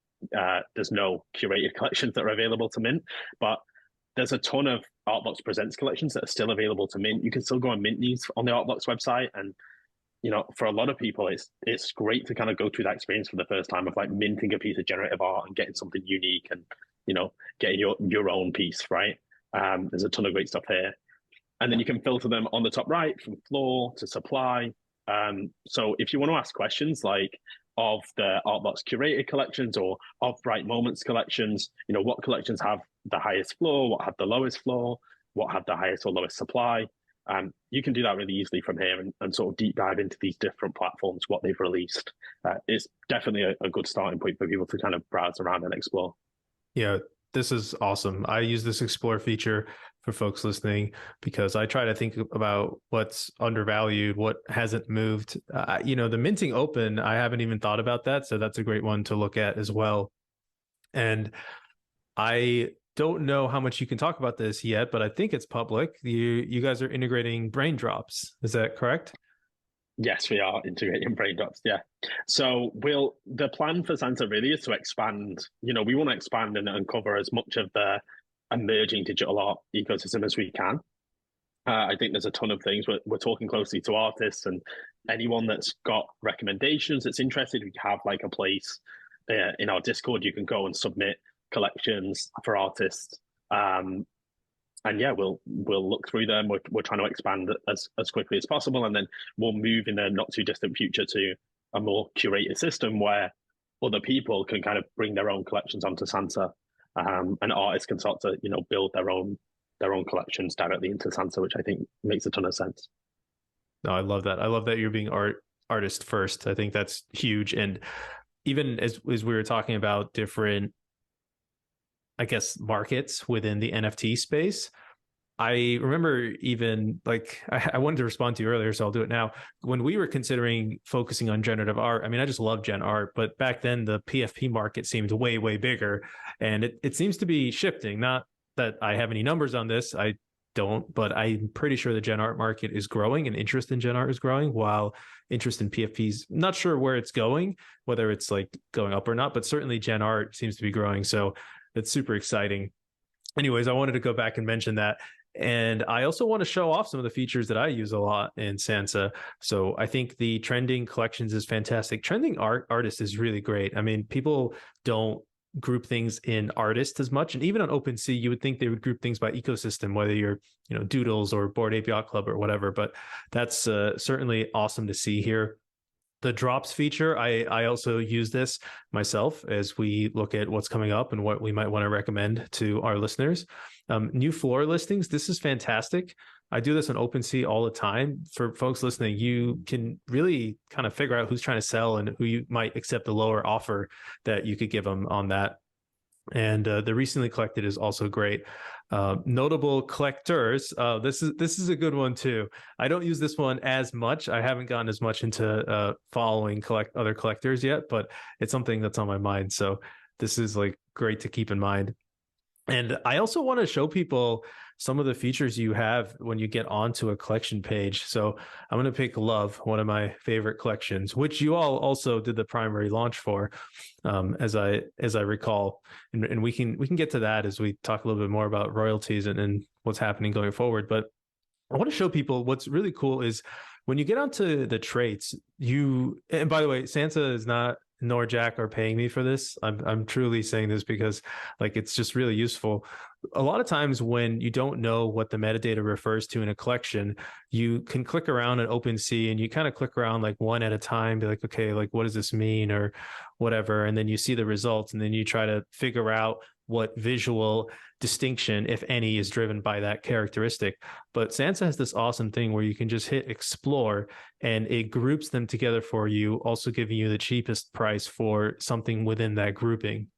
there's no curated collections that are available to mint, but there's a ton of Artblocks presents collections that are still available to mint. You can still go and mint these on the Artblocks website, and for a lot of people, it's great to kind of go through that experience for the first time of like minting a piece of generative art and getting something unique and, getting your own piece, right? There's a ton of great stuff here. And then you can filter them on the top right from floor to supply. So if you want to ask questions like of the Artbox curated collections or of Bright Moments collections, what collections have the highest floor, what have the lowest floor, what have the highest or lowest supply, you can do that really easily from here and sort of deep dive into these different platforms, what they've released. It's definitely a good starting point for people to kind of browse around and explore. Yeah, this is awesome. I use this explore feature for folks listening because I try to think about what's undervalued, what hasn't moved. The minting open, I haven't even thought about that. So that's a great one to look at as well. And I don't know how much you can talk about this yet, but I think it's public. You guys are integrating brain drops. Is that correct? Yes, we are integrating brain drops. Yeah. So the plan for Santa really is to expand. We want to expand and cover as much of the emerging digital art ecosystem as we can. I think there's a ton of things. We're talking closely to artists and anyone that's got recommendations that's interested. We have like a place in our Discord you can go and submit collections for artists. And yeah, we'll look through them. We're trying to expand as quickly as possible, and then we'll move in the not too distant future to a more curated system where other people can kind of bring their own collections onto Santa, and artists can start to build their own collections directly into Santa, which I think makes a ton of sense. No, I love that. I love that you're being artist first. I think that's huge. And even as we were talking about different, I guess, markets within the NFT space, I remember even like I wanted to respond to you earlier, so I'll do it now. When we were considering focusing on generative art, I mean, I just love gen art, but back then the PFP market seemed way, way bigger. And it seems to be shifting. Not that I have any numbers on this. I don't, but I'm pretty sure the gen art market is growing and interest in gen art is growing while interest in PFPs, not sure where it's going, whether it's like going up or not, but certainly gen art seems to be growing. So it's super exciting. Anyways, I wanted to go back and mention that. And I also want to show off some of the features that I use a lot in Sansa. So I think the trending collections is fantastic. Trending artist is really great. I mean, people don't group things in artists as much. And even on OpenSea, you would think they would group things by ecosystem, whether you're, Doodles or Bored Ape Yacht Club or whatever. But that's certainly awesome to see here. The drops feature, I also use this myself as we look at what's coming up and what we might want to recommend to our listeners. New floor listings, this is fantastic. I do this on OpenSea all the time. For folks listening, you can really kind of figure out who's trying to sell and who you might accept a lower offer that you could give them on that. And the recently collected is also great. Notable collectors. This is a good one too. I don't use this one as much. I haven't gotten as much into following other collectors yet, but it's something that's on my mind. So this is like great to keep in mind. And I also want to show people some of the features you have when you get onto a collection page. So I'm going to pick Love, one of my favorite collections, which you all also did the primary launch for, as I recall. And we can get to that as we talk a little bit more about royalties and what's happening going forward. But I want to show people what's really cool is when you get onto the traits, and by the way, Sansa is not, nor Jack are paying me for this. I'm truly saying this because like it's just really useful. A lot of times when you don't know what the metadata refers to in a collection, you can click around in OpenSea and you kind of click around like one at a time, be like, okay, like what does this mean or whatever, and then you see the results and then you try to figure out what visual distinction, if any, is driven by that characteristic. But Sansa has this awesome thing where you can just hit explore and it groups them together for you, also giving you the cheapest price for something within that grouping.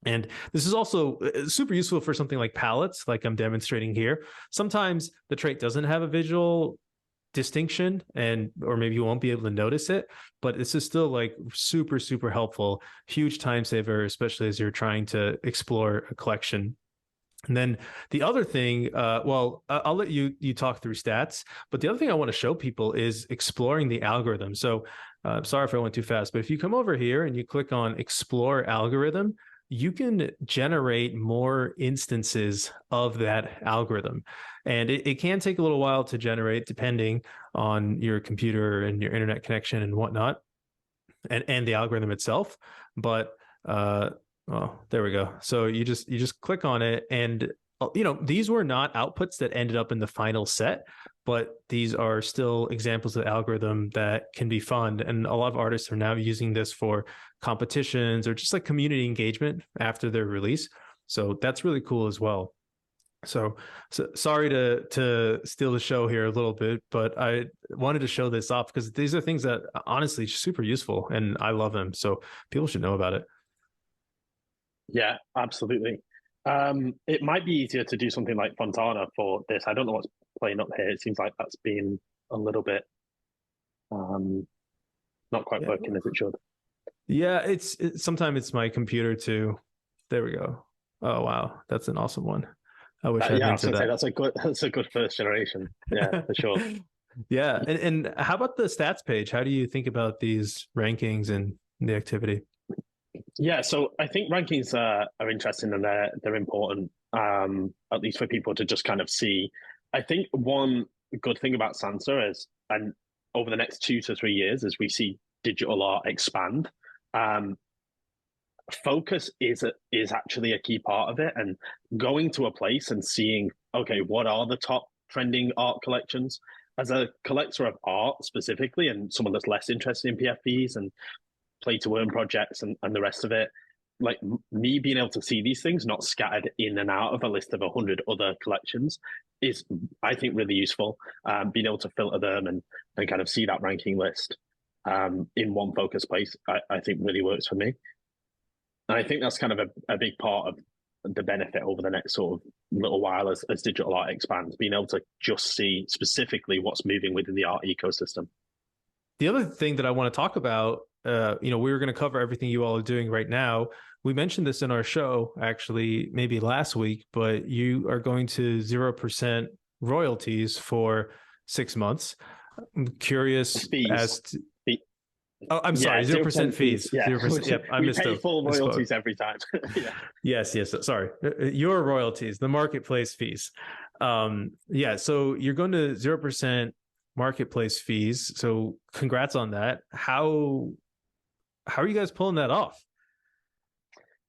And this is also super useful for something like palettes, like I'm demonstrating here. Sometimes the trait doesn't have a visual distinction or maybe you won't be able to notice it, but this is still like super, super helpful, huge time saver, especially as you're trying to explore a collection. And then the other thing, I'll let you talk through stats, but the other thing I want to show people is exploring the algorithm. So sorry if I went too fast, but if you come over here and you click on explore algorithm, you can generate more instances of that algorithm. And it can take a little while to generate depending on your computer and your internet connection and whatnot, and the algorithm itself. But there we go. So you just click on it, and these were not outputs that ended up in the final set, but these are still examples of algorithm that can be fun. And a lot of artists are now using this for competitions or just like community engagement after their release. So that's really cool as well. So sorry to steal the show here a little bit, but I wanted to show this off because these are things that honestly super useful and I love them. So people should know about it. Yeah, absolutely. It might be easier to do something like Fontana for this. I don't know what's playing up here. It seems like that's been a little bit not quite Yeah. working as it should. Yeah, sometimes it's my computer too. There we go. Oh wow, that's an awesome one. I wish I had Yeah, I links was to gonna say that. that's a good first generation. Yeah, for sure. Yeah, and how about the stats page? How do you think about these rankings and the activity? Yeah, so I think rankings are interesting and they're important, at least for people to just kind of see. I think one good thing about Sansa is, and over the next 2 to 3 years, as we see digital art expand, um, focus is actually a key part of it, and going to a place and seeing, okay, what are the top trending art collections? As a collector of art specifically, and someone that's less interested in PFPs and play to earn projects and the rest of it, like me being able to see these things not scattered in and out of a list of 100 other collections is, I think, really useful. Being able to filter them and kind of see that ranking list in one focus place, I think really works for me. And I think that's kind of a big part of the benefit over the next sort of little while as digital art expands, being able to just see specifically what's moving within the art ecosystem. The other thing that I want to talk about, we were going to cover everything you all are doing right now. We mentioned this in our show, actually, maybe last week, but you are going to 0% royalties for 6 months. I'm curious Fees. as to. Oh, I'm sorry, Yeah, 0% fees. Yeah, 0%. Yep, I we pay full royalties misspoke. every time. Yeah, Yes. Sorry, your royalties, the marketplace fees. Yeah, so you're going to 0% marketplace fees. So congrats on that. How are you guys pulling that off?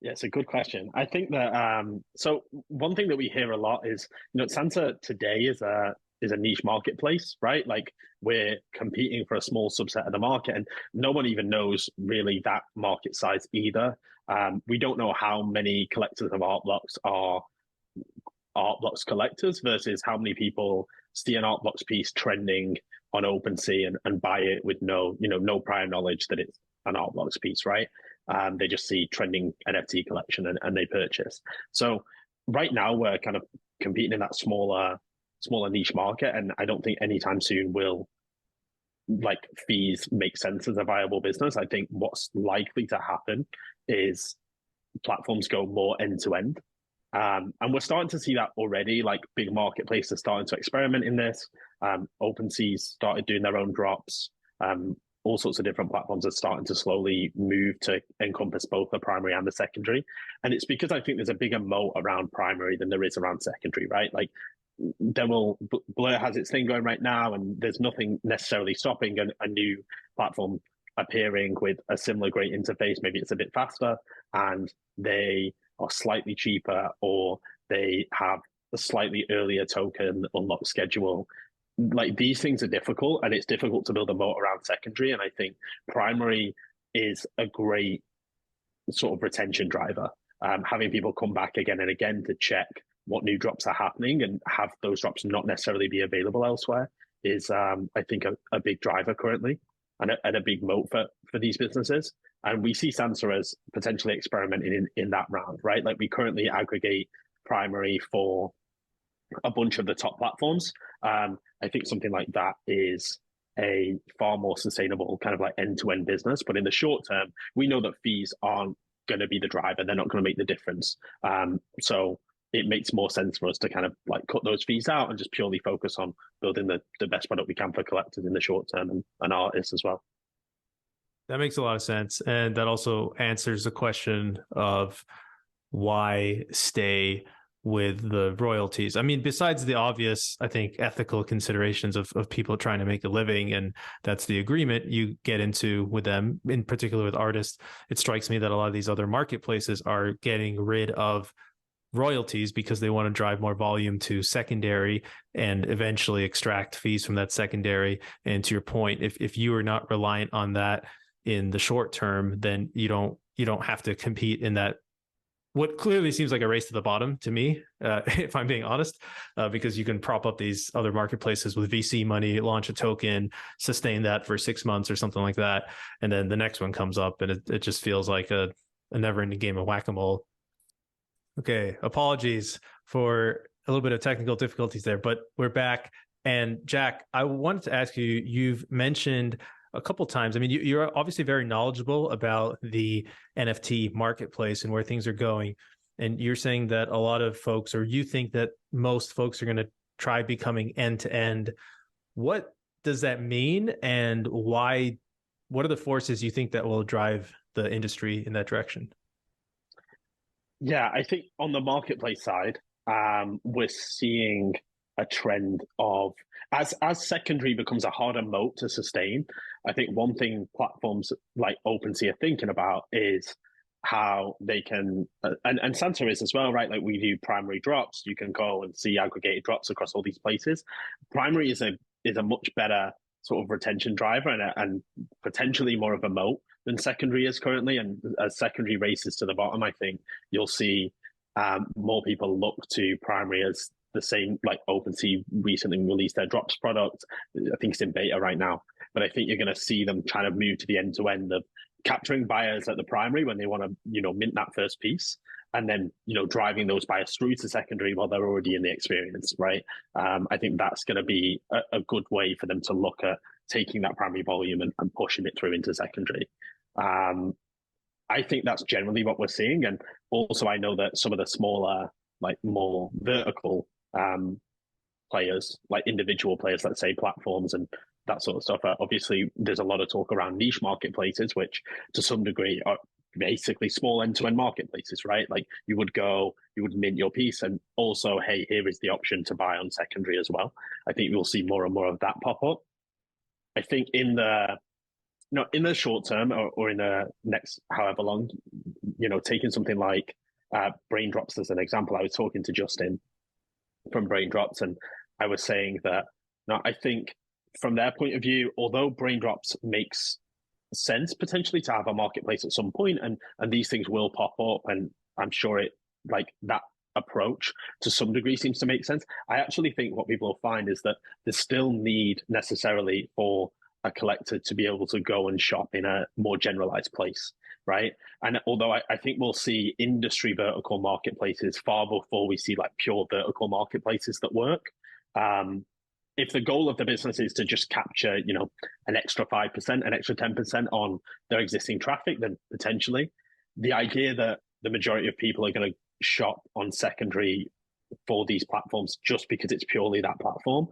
yeah, it's a good question. I think that so one thing that we hear a lot is, Santa today is a niche marketplace, right? Like we're competing for a small subset of the market, and no one even knows really that market size either. We don't know how many collectors of art blocks are art blocks collectors versus how many people see an art blocks piece trending on OpenSea and buy it with no prior knowledge that it's an art blocks piece, right? They just see trending NFT collection and they purchase. So right now we're kind of competing in that smaller niche market, and I don't think anytime soon will like fees make sense as a viable business. I think what's likely to happen is platforms go more end to end. And we're starting to see that already. Like big marketplaces are starting to experiment in this. OpenSea's started doing their own drops. All sorts of different platforms are starting to slowly move to encompass both the primary and the secondary. And it's because I think there's a bigger moat around primary than there is around secondary, right? Like Blur has its thing going right now, and there's nothing necessarily stopping a new platform appearing with a similar great interface. Maybe it's a bit faster and they are slightly cheaper, or they have a slightly earlier token unlock schedule. Like these things are difficult, and it's difficult to build a moat around secondary. And I think primary is a great sort of retention driver. Having people come back again and again to check what new drops are happening and have those drops not necessarily be available elsewhere is, I think, a big driver currently, and a big moat for these businesses. And we see Sansa as potentially experimenting in that round, right? Like we currently aggregate primary for a bunch of the top platforms. I think something like that is a far more sustainable kind of like end-to-end business. But in the short term, we know that fees aren't going to be the driver. They're not going to make the difference. So it makes more sense for us to kind of like cut those fees out and just purely focus on building the best product we can for collectors in the short term and artists as well. That makes a lot of sense. And that also answers the question of why stay with the royalties. I mean, besides the obvious, I think, ethical considerations of people trying to make a living, and that's the agreement you get into with them, in particular with artists, it strikes me that a lot of these other marketplaces are getting rid of royalties because they want to drive more volume to secondary and eventually extract fees from that secondary. And to your point, if you are not reliant on that in the short term, then you don't have to compete in that what clearly seems like a race to the bottom to me, if I'm being honest, because you can prop up these other marketplaces with VC money, launch a token, sustain that for 6 months or something like that. And then the next one comes up and it just feels like a never ending game of whack-a-mole. Okay, apologies for a little bit of technical difficulties there, but we're back. And Jack, I wanted to ask you, you've mentioned a couple of times, I mean, you're obviously very knowledgeable about the NFT marketplace and where things are going. And you're saying that a lot of folks, or you think that most folks are going to try becoming end to end. What does that mean? And why, what are the forces you think that will drive the industry in that direction? Yeah, I think on the marketplace side, we're seeing a trend of as secondary becomes a harder moat to sustain. I think one thing platforms like OpenSea are thinking about is how they can, and Sansa is as well, right? Like we do primary drops, you can go and see aggregated drops across all these places. Primary is a much better sort of retention driver and potentially more of a moat than secondary is currently. And as secondary races to the bottom, I think you'll see more people look to primary as the same. Like OpenSea recently released their drops product. I think it's in beta right now, but I think you're going to see them trying to move to the end to end of capturing buyers at the primary when they want to, mint that first piece, and then driving those buyers through to secondary while they're already in the experience, right? I think that's going to be a good way for them to look at taking that primary volume and pushing it through into secondary. I think that's generally what we're seeing, and also I know that some of the smaller, like more vertical players, like individual players, let's say platforms and that sort of stuff. Obviously, there's a lot of talk around niche marketplaces, which to some degree are basically small end-to-end marketplaces, right? Like you would mint your piece and also, hey, here is the option to buy on secondary as well. I think we'll see more and more of that pop up. I think in the short term or in the next however long, taking something like Braindrops as an example, I was talking to Justin from Braindrops and I was saying that I think from their point of view, although Braindrops makes sense potentially to have a marketplace at some point, and these things will pop up, and I'm sure it like that approach to some degree seems to make sense. I actually think what people will find is that there's still need necessarily for a collector to be able to go and shop in a more generalized place, right? And although I think we'll see industry vertical marketplaces far before we see like pure vertical marketplaces that work. If the goal of the business is to just capture, an extra 5%, an extra 10% on their existing traffic, then potentially the idea that the majority of people are going to shop on secondary for these platforms just because it's purely that platform.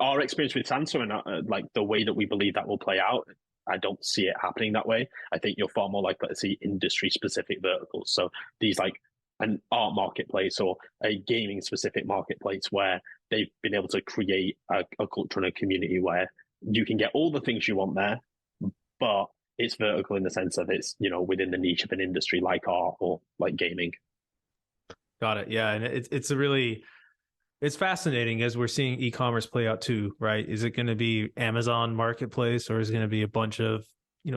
Our experience with Sansa and like the way that we believe that will play out, I don't see it happening that way. I think you're far more likely to see industry specific verticals. So these like an art marketplace or a gaming specific marketplace where they've been able to create a culture and a community where you can get all the things you want there, but it's vertical in the sense of it's, within the niche of an industry like art or like gaming. Got it. Yeah. And it's fascinating as we're seeing e-commerce play out too, right? Is it going to be Amazon marketplace or is it going to be a bunch of,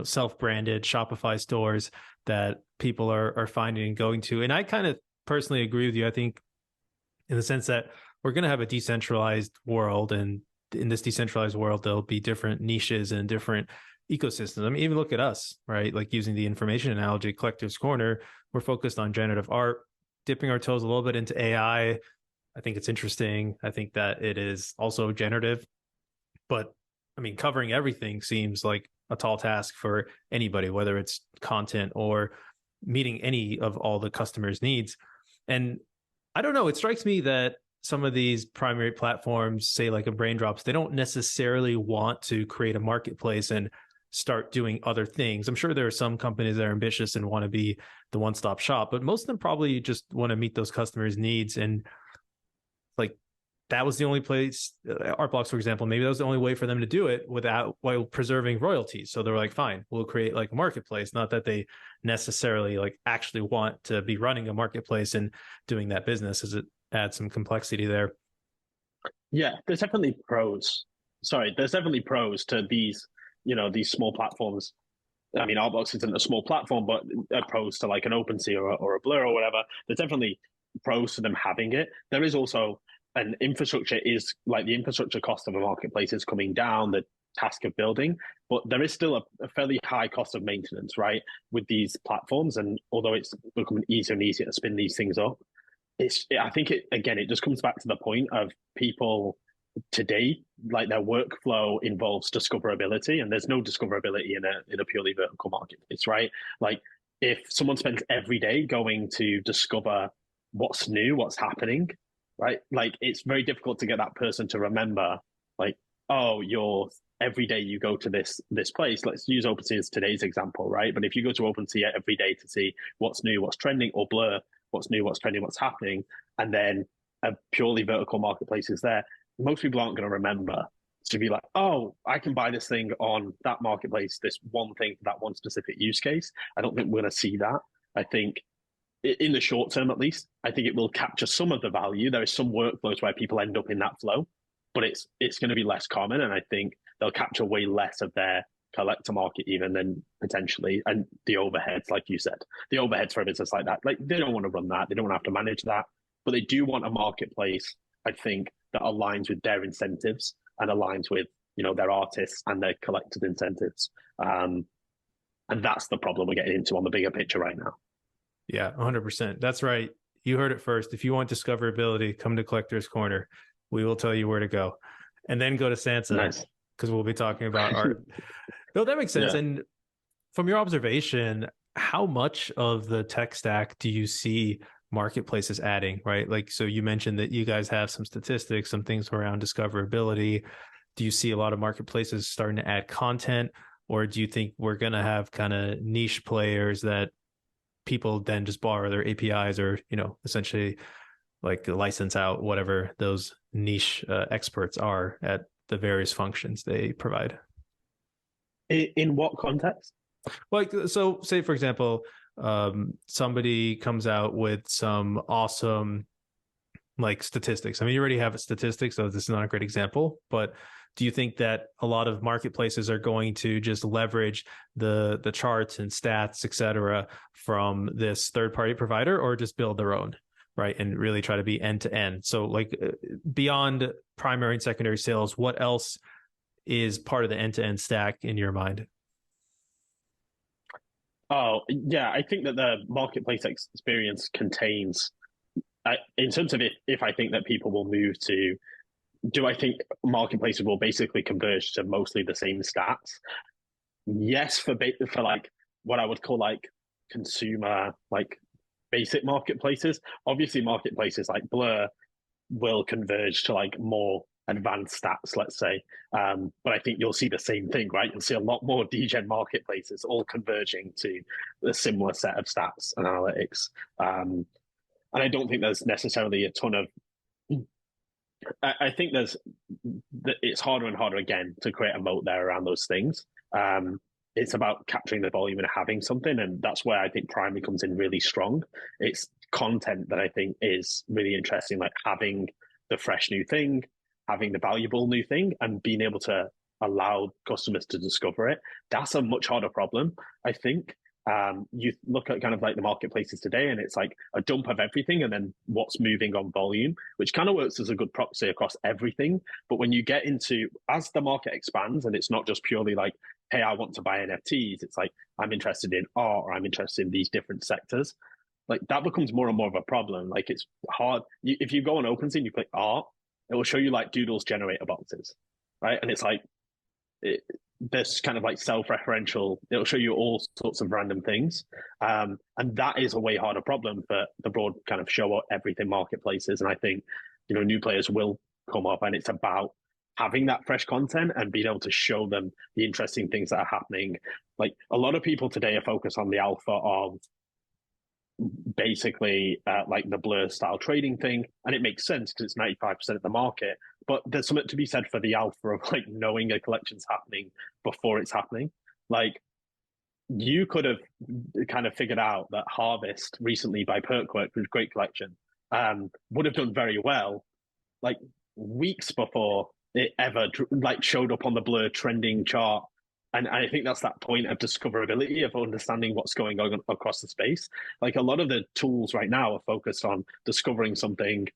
self-branded Shopify stores that people are finding and going to? And I kind of personally agree with you. I think in the sense that we're going to have a decentralized world, and in this decentralized world, there'll be different niches and different ecosystems. I mean, even look at us, right? Like using the information analogy, Collector's Corner, we're focused on generative art, dipping our toes a little bit into AI. I think it's interesting. I think that it is also generative, but I mean, covering everything seems like a tall task for anybody, whether it's content or meeting any of all the customers' needs. And I don't know, it strikes me that some of these primary platforms, say like a Braindrops, they don't necessarily want to create a marketplace and start doing other things. I'm sure there are some companies that are ambitious and want to be the one-stop shop, but most of them probably just want to meet those customers' needs. And like that was the only place, art blocks, for example, maybe that was the only way for them to do it without while preserving royalties. So they're like, fine, we'll create like a marketplace. Not that they necessarily like actually want to be running a marketplace and doing that business, as it adds some complexity there. Yeah, there's definitely pros. Sorry, there's definitely pros to these, these small platforms. I mean, Artbox isn't a small platform, but opposed to like an OpenSea or a Blur or whatever, there's definitely pros to them having it. There is also an infrastructure is like the infrastructure cost of a marketplace is coming down, the task of building, but there is still a fairly high cost of maintenance, right, with these platforms. And although it's becoming easier and easier to spin these things up, I think it just comes back to the point of people today, like their workflow involves discoverability, and there's no discoverability in a purely vertical marketplace, right? Like if someone spends every day going to discover what's new, what's happening, right? Like it's very difficult to get that person to remember, like, oh, you're every day you go to this place. Let's use OpenSea as today's example, right? But if you go to OpenSea every day to see what's new, what's trending, or Blur, what's new, what's trending, what's happening, and then a purely vertical marketplace is there, most people aren't going to remember to be like, oh, I can buy this thing on that marketplace, this one thing for that one specific use case. I don't think we're going to see that. I think in the short term, at least, I think it will capture some of the value. There is some workflows where people end up in that flow, but it's going to be less common. And I think they'll capture way less of their collector market even than potentially, and the overheads, like you said, the overheads for a business like that, like they don't want to run that. They don't want to have to manage that, but they do want a marketplace, I think, that aligns with their incentives and aligns with, their artists and their collected incentives. And that's the problem we're getting into on the bigger picture right now. Yeah, 100%. That's right. You heard it first. If you want discoverability, come to Collector's Corner. We will tell you where to go. And then go to Sansa. Nice. Because we'll be talking about art. No, that makes sense. Yeah. And from your observation, how much of the tech stack do you see marketplaces adding, right? Like, so you mentioned that you guys have some statistics, some things around discoverability. Do you see a lot of marketplaces starting to add content, or do you think we're going to have kind of niche players that people then just borrow their APIs or, essentially like license out whatever those niche experts are at the various functions they provide? In what context? Like, so say, for example, somebody comes out with some awesome like statistics. I mean, you already have statistics, so this is not a great example, but do you think that a lot of marketplaces are going to just leverage the charts and stats, et cetera, from this third-party provider, or just build their own, right? And really try to be end-to-end. So like beyond primary and secondary sales, what else is part of the end-to-end stack in your mind? Oh, yeah, I think that the marketplace experience contains, in terms of if I think that people will move to, do I think marketplaces will basically converge to mostly the same stats? Yes, for like what I would call like consumer, like basic marketplaces. Obviously, marketplaces like Blur will converge to like more advanced stats, let's say. But I think you'll see the same thing, right? You'll see a lot more degen marketplaces all converging to a similar set of stats and analytics. And I don't think there's necessarily a ton of. I think it's harder and harder again to create a moat there around those things. It's about capturing the volume and having something, and that's where I think Primary comes in really strong. It's content that I think is really interesting, like having the fresh new thing, having the valuable new thing, and being able to allow customers to discover it. That's a much harder problem, I think. You look at kind of like the marketplaces today, and it's like a dump of everything and then what's moving on volume, which kind of works as a good proxy across everything. But when you get into, as the market expands, and it's not just purely like, hey, I want to buy NFTs, it's like, I'm interested in art, or I'm interested in these different sectors. Like that becomes more and more of a problem. Like it's hard. If you go on OpenSea and you click art, it will show you like Doodle's generator boxes, right? And it's like, this kind of like self-referential, it'll show you all sorts of random things. And that is a way harder problem for the broad kind of show everything marketplaces. And I think, new players will come up, and it's about having that fresh content and being able to show them the interesting things that are happening. Like a lot of people today are focused on the alpha of basically like the blur style trading thing, and it makes sense because it's 95% of the market. But there's something to be said for the alpha of like knowing a collection's happening before it's happening. Like you could have kind of figured out that Harvest recently by Perkwork, which was a great collection, would have done very well like weeks before it ever like showed up on the blur trending chart. And I think that's that point of discoverability, of understanding what's going on across the space. Like a lot of the tools right now are focused on discovering something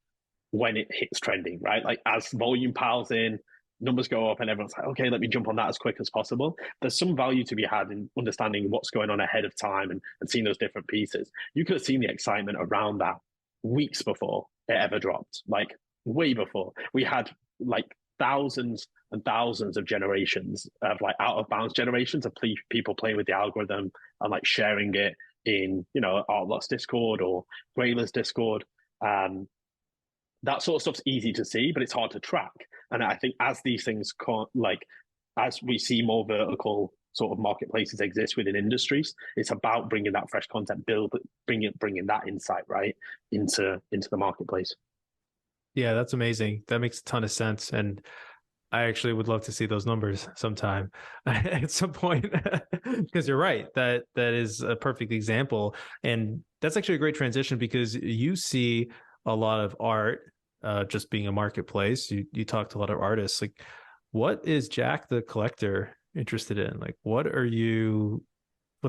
when it hits trending, right? Like as volume piles in, numbers go up, and everyone's like, okay, let me jump on that as quick as possible. There's some value to be had in understanding what's going on ahead of time and seeing those different pieces. You could have seen the excitement around that weeks before it ever dropped, like way before. We had like thousands and thousands of generations of like out of bounds generations of people playing with the algorithm and like sharing it in, you know, Artlock's Discord or Grayler's Discord. That sort of stuff's easy to see, but it's hard to track. And I think as these things like as we see more vertical sort of marketplaces exist within industries, it's about bringing that fresh content, bringing that insight right into the marketplace. Yeah, that's amazing. That makes a ton of sense. And I actually would love to see those numbers sometime at some point, because you're right. That is a perfect example. And that's actually a great transition because you see a lot of art just being a marketplace. You talk to a lot of artists. Like, what is Jack the collector interested in? Like, what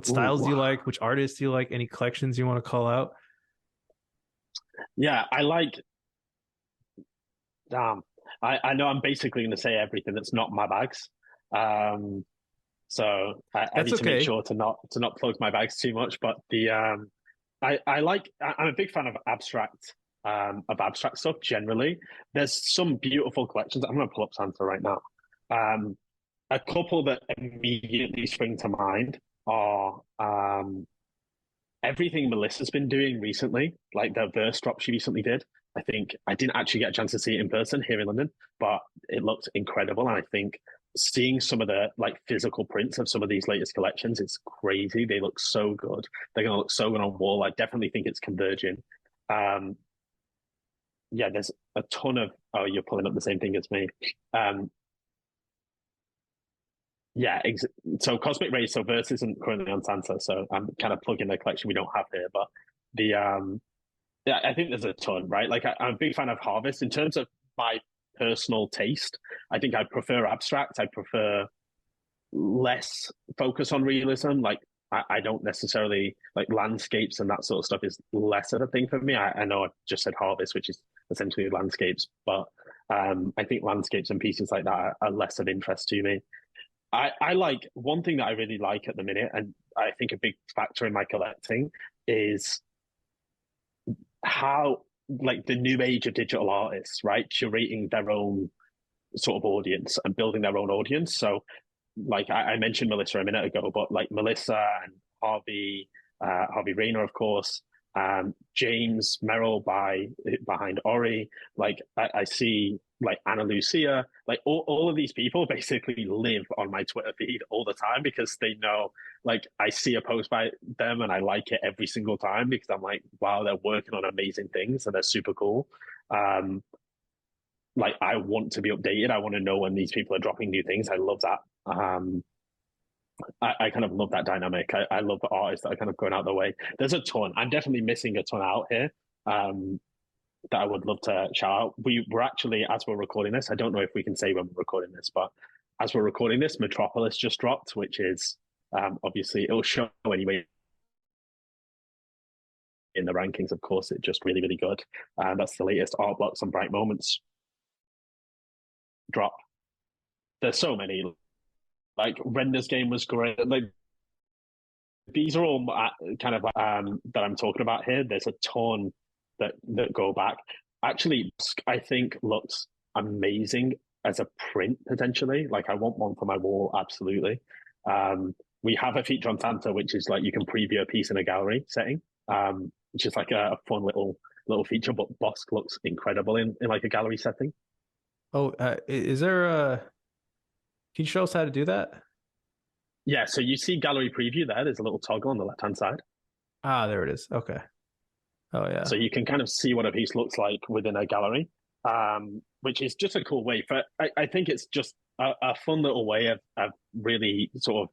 styles do you like? Which artists do you like? Any collections you want to call out? Yeah, I like, damn. I know I'm basically going to say everything that's not my bags. So I That's need to make okay. sure to not plug my bags too much. But I'm a big fan of abstract stuff generally. There's some beautiful collections. I'm going to pull up Santa right now. A couple that immediately spring to mind are everything Melissa's been doing recently, like the verse drop she recently did. I think I didn't actually get a chance to see it in person here in London, but it looked incredible. And I think seeing some of the like physical prints of some of these latest collections, it's crazy. They look so good. They're going to look so good on wall. I definitely think it's converging. Um, yeah, there's a ton of. Oh, you're pulling up the same thing as me. Um, yeah, so Cosmic Rays, so Verse isn't currently on Santa, so I'm kind of plugging the collection we don't have here. But the yeah, I think there's a ton, right? Like I'm a big fan of Harvest. In terms of my personal taste, I think I prefer abstract. I prefer less focus on realism. Like I don't necessarily like landscapes and that sort of stuff is less of a thing for me. I know I just said Harvest, which is essentially landscapes, but I think landscapes and pieces like that are less of interest to me. I like one thing that I really like at the minute, and I think a big factor in my collecting is how like the new age of digital artists, right? Curating their own sort of audience and building their own audience. So like I mentioned Melissa a minute ago, but like Melissa and Harvey Rayner, of course, James Merrill behind Ori. Like I see like Anna Lucia, like all of these people basically live on my Twitter feed all the time because they know like I see a post by them and I like it every single time because I'm like, wow, they're working on amazing things and they're super cool. Like I want to be updated. I want to know when these people are dropping new things. I love that. I kind of love that dynamic. I love the artists that are kind of going out the way. There's a ton. I'm definitely missing a ton out here that I would love to shout out. We're actually, as we're recording this, I don't know if we can say when we're recording this, but as we're recording this, Metropolis just dropped, which is obviously it'll show anyway in the rankings. Of course, it's just really, really good. And that's the latest Art Blocks and Bright Moments drop. There's so many. Like Render's game was great. Like these are all kind of that I'm talking about here. There's a ton that go back. Actually, I think looks amazing as a print potentially. Like I want one for my wall, absolutely. We have a feature on Santa, which is like you can preview a piece in a gallery setting, which is like a fun little feature. But Bosk looks incredible in like a gallery setting. Oh, is there a? Can you show us how to do that? Yeah, so you see gallery preview there. There's a little toggle on the left hand side. Ah, there it is. Okay. Oh yeah. So you can kind of see what a piece looks like within a gallery, which is just a cool way for. I think it's just a fun little way of really sort of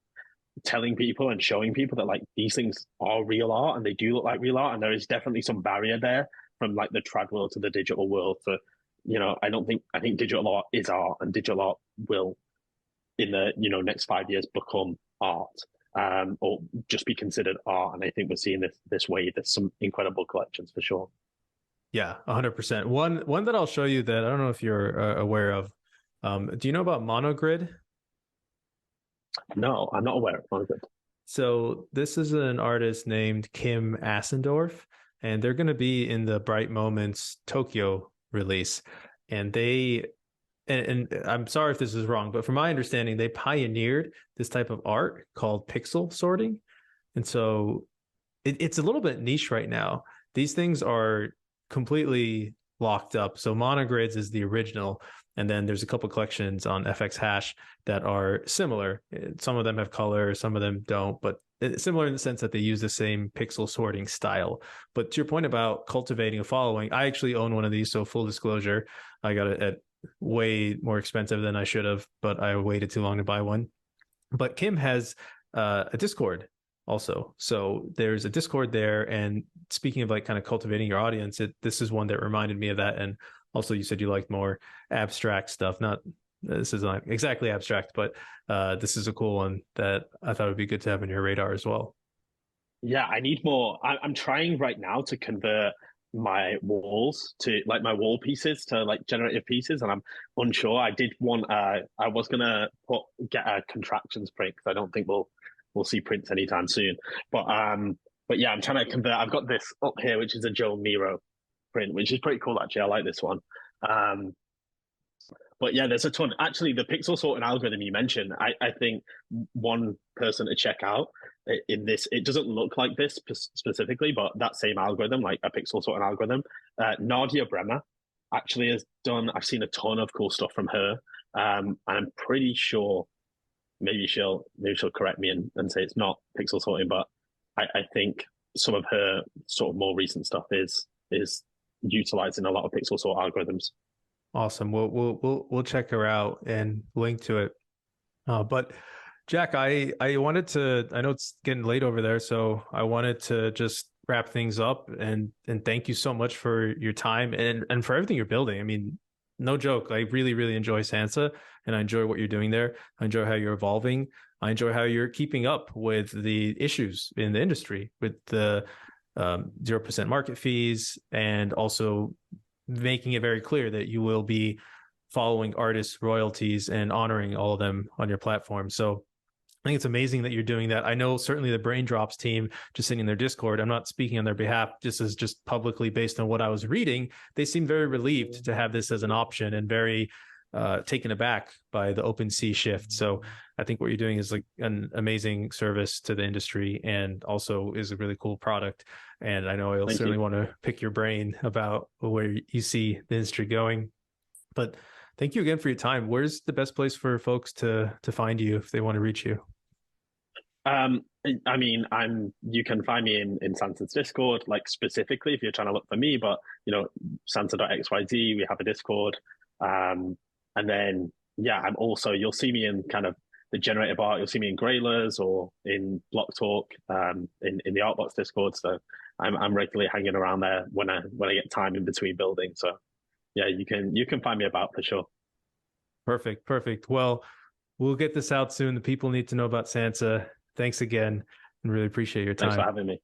telling people and showing people that like these things are real art and they do look like real art, and there is definitely some barrier there from like the trad world to the digital world. For I think digital art is art, and digital art will in the next 5 years become art, or just be considered art. And I think we're seeing this wave. There's some incredible collections for sure. Yeah, 100%. One that I'll show you that I don't know if you're aware of. Do you know about monogrid? No, I'm not aware of it. So this is an artist named Kim Assendorf, and they're going to be in the Bright Moments Tokyo release. And and I'm sorry if this is wrong, but from my understanding, they pioneered this type of art called pixel sorting. And so it's a little bit niche right now. These things are completely locked up. So monogrids is the original, and then there's a couple collections on FX Hash that are similar. Some of them have color, some of them don't, but it's similar in the sense that they use the same pixel sorting style. But to your point about cultivating a following, I actually own one of these. So full disclosure, I got it at way more expensive than I should have, but I waited too long to buy one. But Kim has a Discord also. So there's a Discord there. And speaking of like kind of cultivating your audience, this is one that reminded me of that. And also you said you liked more abstract stuff. Not This is not exactly abstract, but this is a cool one that I thought would be good to have on your radar as well. Yeah, I need more. I'm trying right now to convert my walls to like my wall pieces to like generative pieces, and I'm unsure. I did want. I was gonna get a contractions print because I don't think we'll see prints anytime soon. But yeah, I'm trying to convert. I've got this up here, which is a Joe Miro print, which is pretty cool actually. I like this one. Um, but yeah, there's a ton. Actually, the pixel sorting algorithm you mentioned, I think one person to check out in this, it doesn't look like this specifically, but that same algorithm, like a pixel sorting algorithm, Nadia Bremer actually has done. I've seen a ton of cool stuff from her, and I'm pretty sure maybe she'll correct me and say it's not pixel sorting, but I think some of her sort of more recent stuff is utilizing a lot of pixel sort algorithms. Awesome. We'll check her out and link to it. But Jack, I wanted to. I know it's getting late over there, so I wanted to just wrap things up and thank you so much for your time and for everything you're building. I mean, no joke. I really enjoy Sansa, and I enjoy what you're doing there. I enjoy how you're evolving. I enjoy how you're keeping up with the issues in the industry with the 0% market fees, and also making it very clear that you will be following artists' royalties and honoring all of them on your platform. So I think it's amazing that you're doing that. I know certainly the Brain Drops team, just sitting in their Discord, I'm not speaking on their behalf, just publicly based on what I was reading, they seem very relieved to have this as an option and very taken aback by the OpenSea shift. So I think what you're doing is like an amazing service to the industry and also is a really cool product. And I know I'll certainly want to pick your brain about where you see the industry going. But thank you again for your time. Where's the best place for folks to find you if they want to reach you? I mean, you can find me in Sansa's Discord, like specifically if you're trying to look for me, but Sansa.xyz, we have a Discord. And then yeah, I'm also you'll see me in kind of the generative art, you'll see me in Graylers or in Block Talk, in the Artbox Discord. So I'm regularly hanging around there when I get time in between building. So yeah, you can find me about for sure. Perfect. Well, we'll get this out soon. The people need to know about Sansa. Thanks again, and really appreciate your time. Thanks for having me.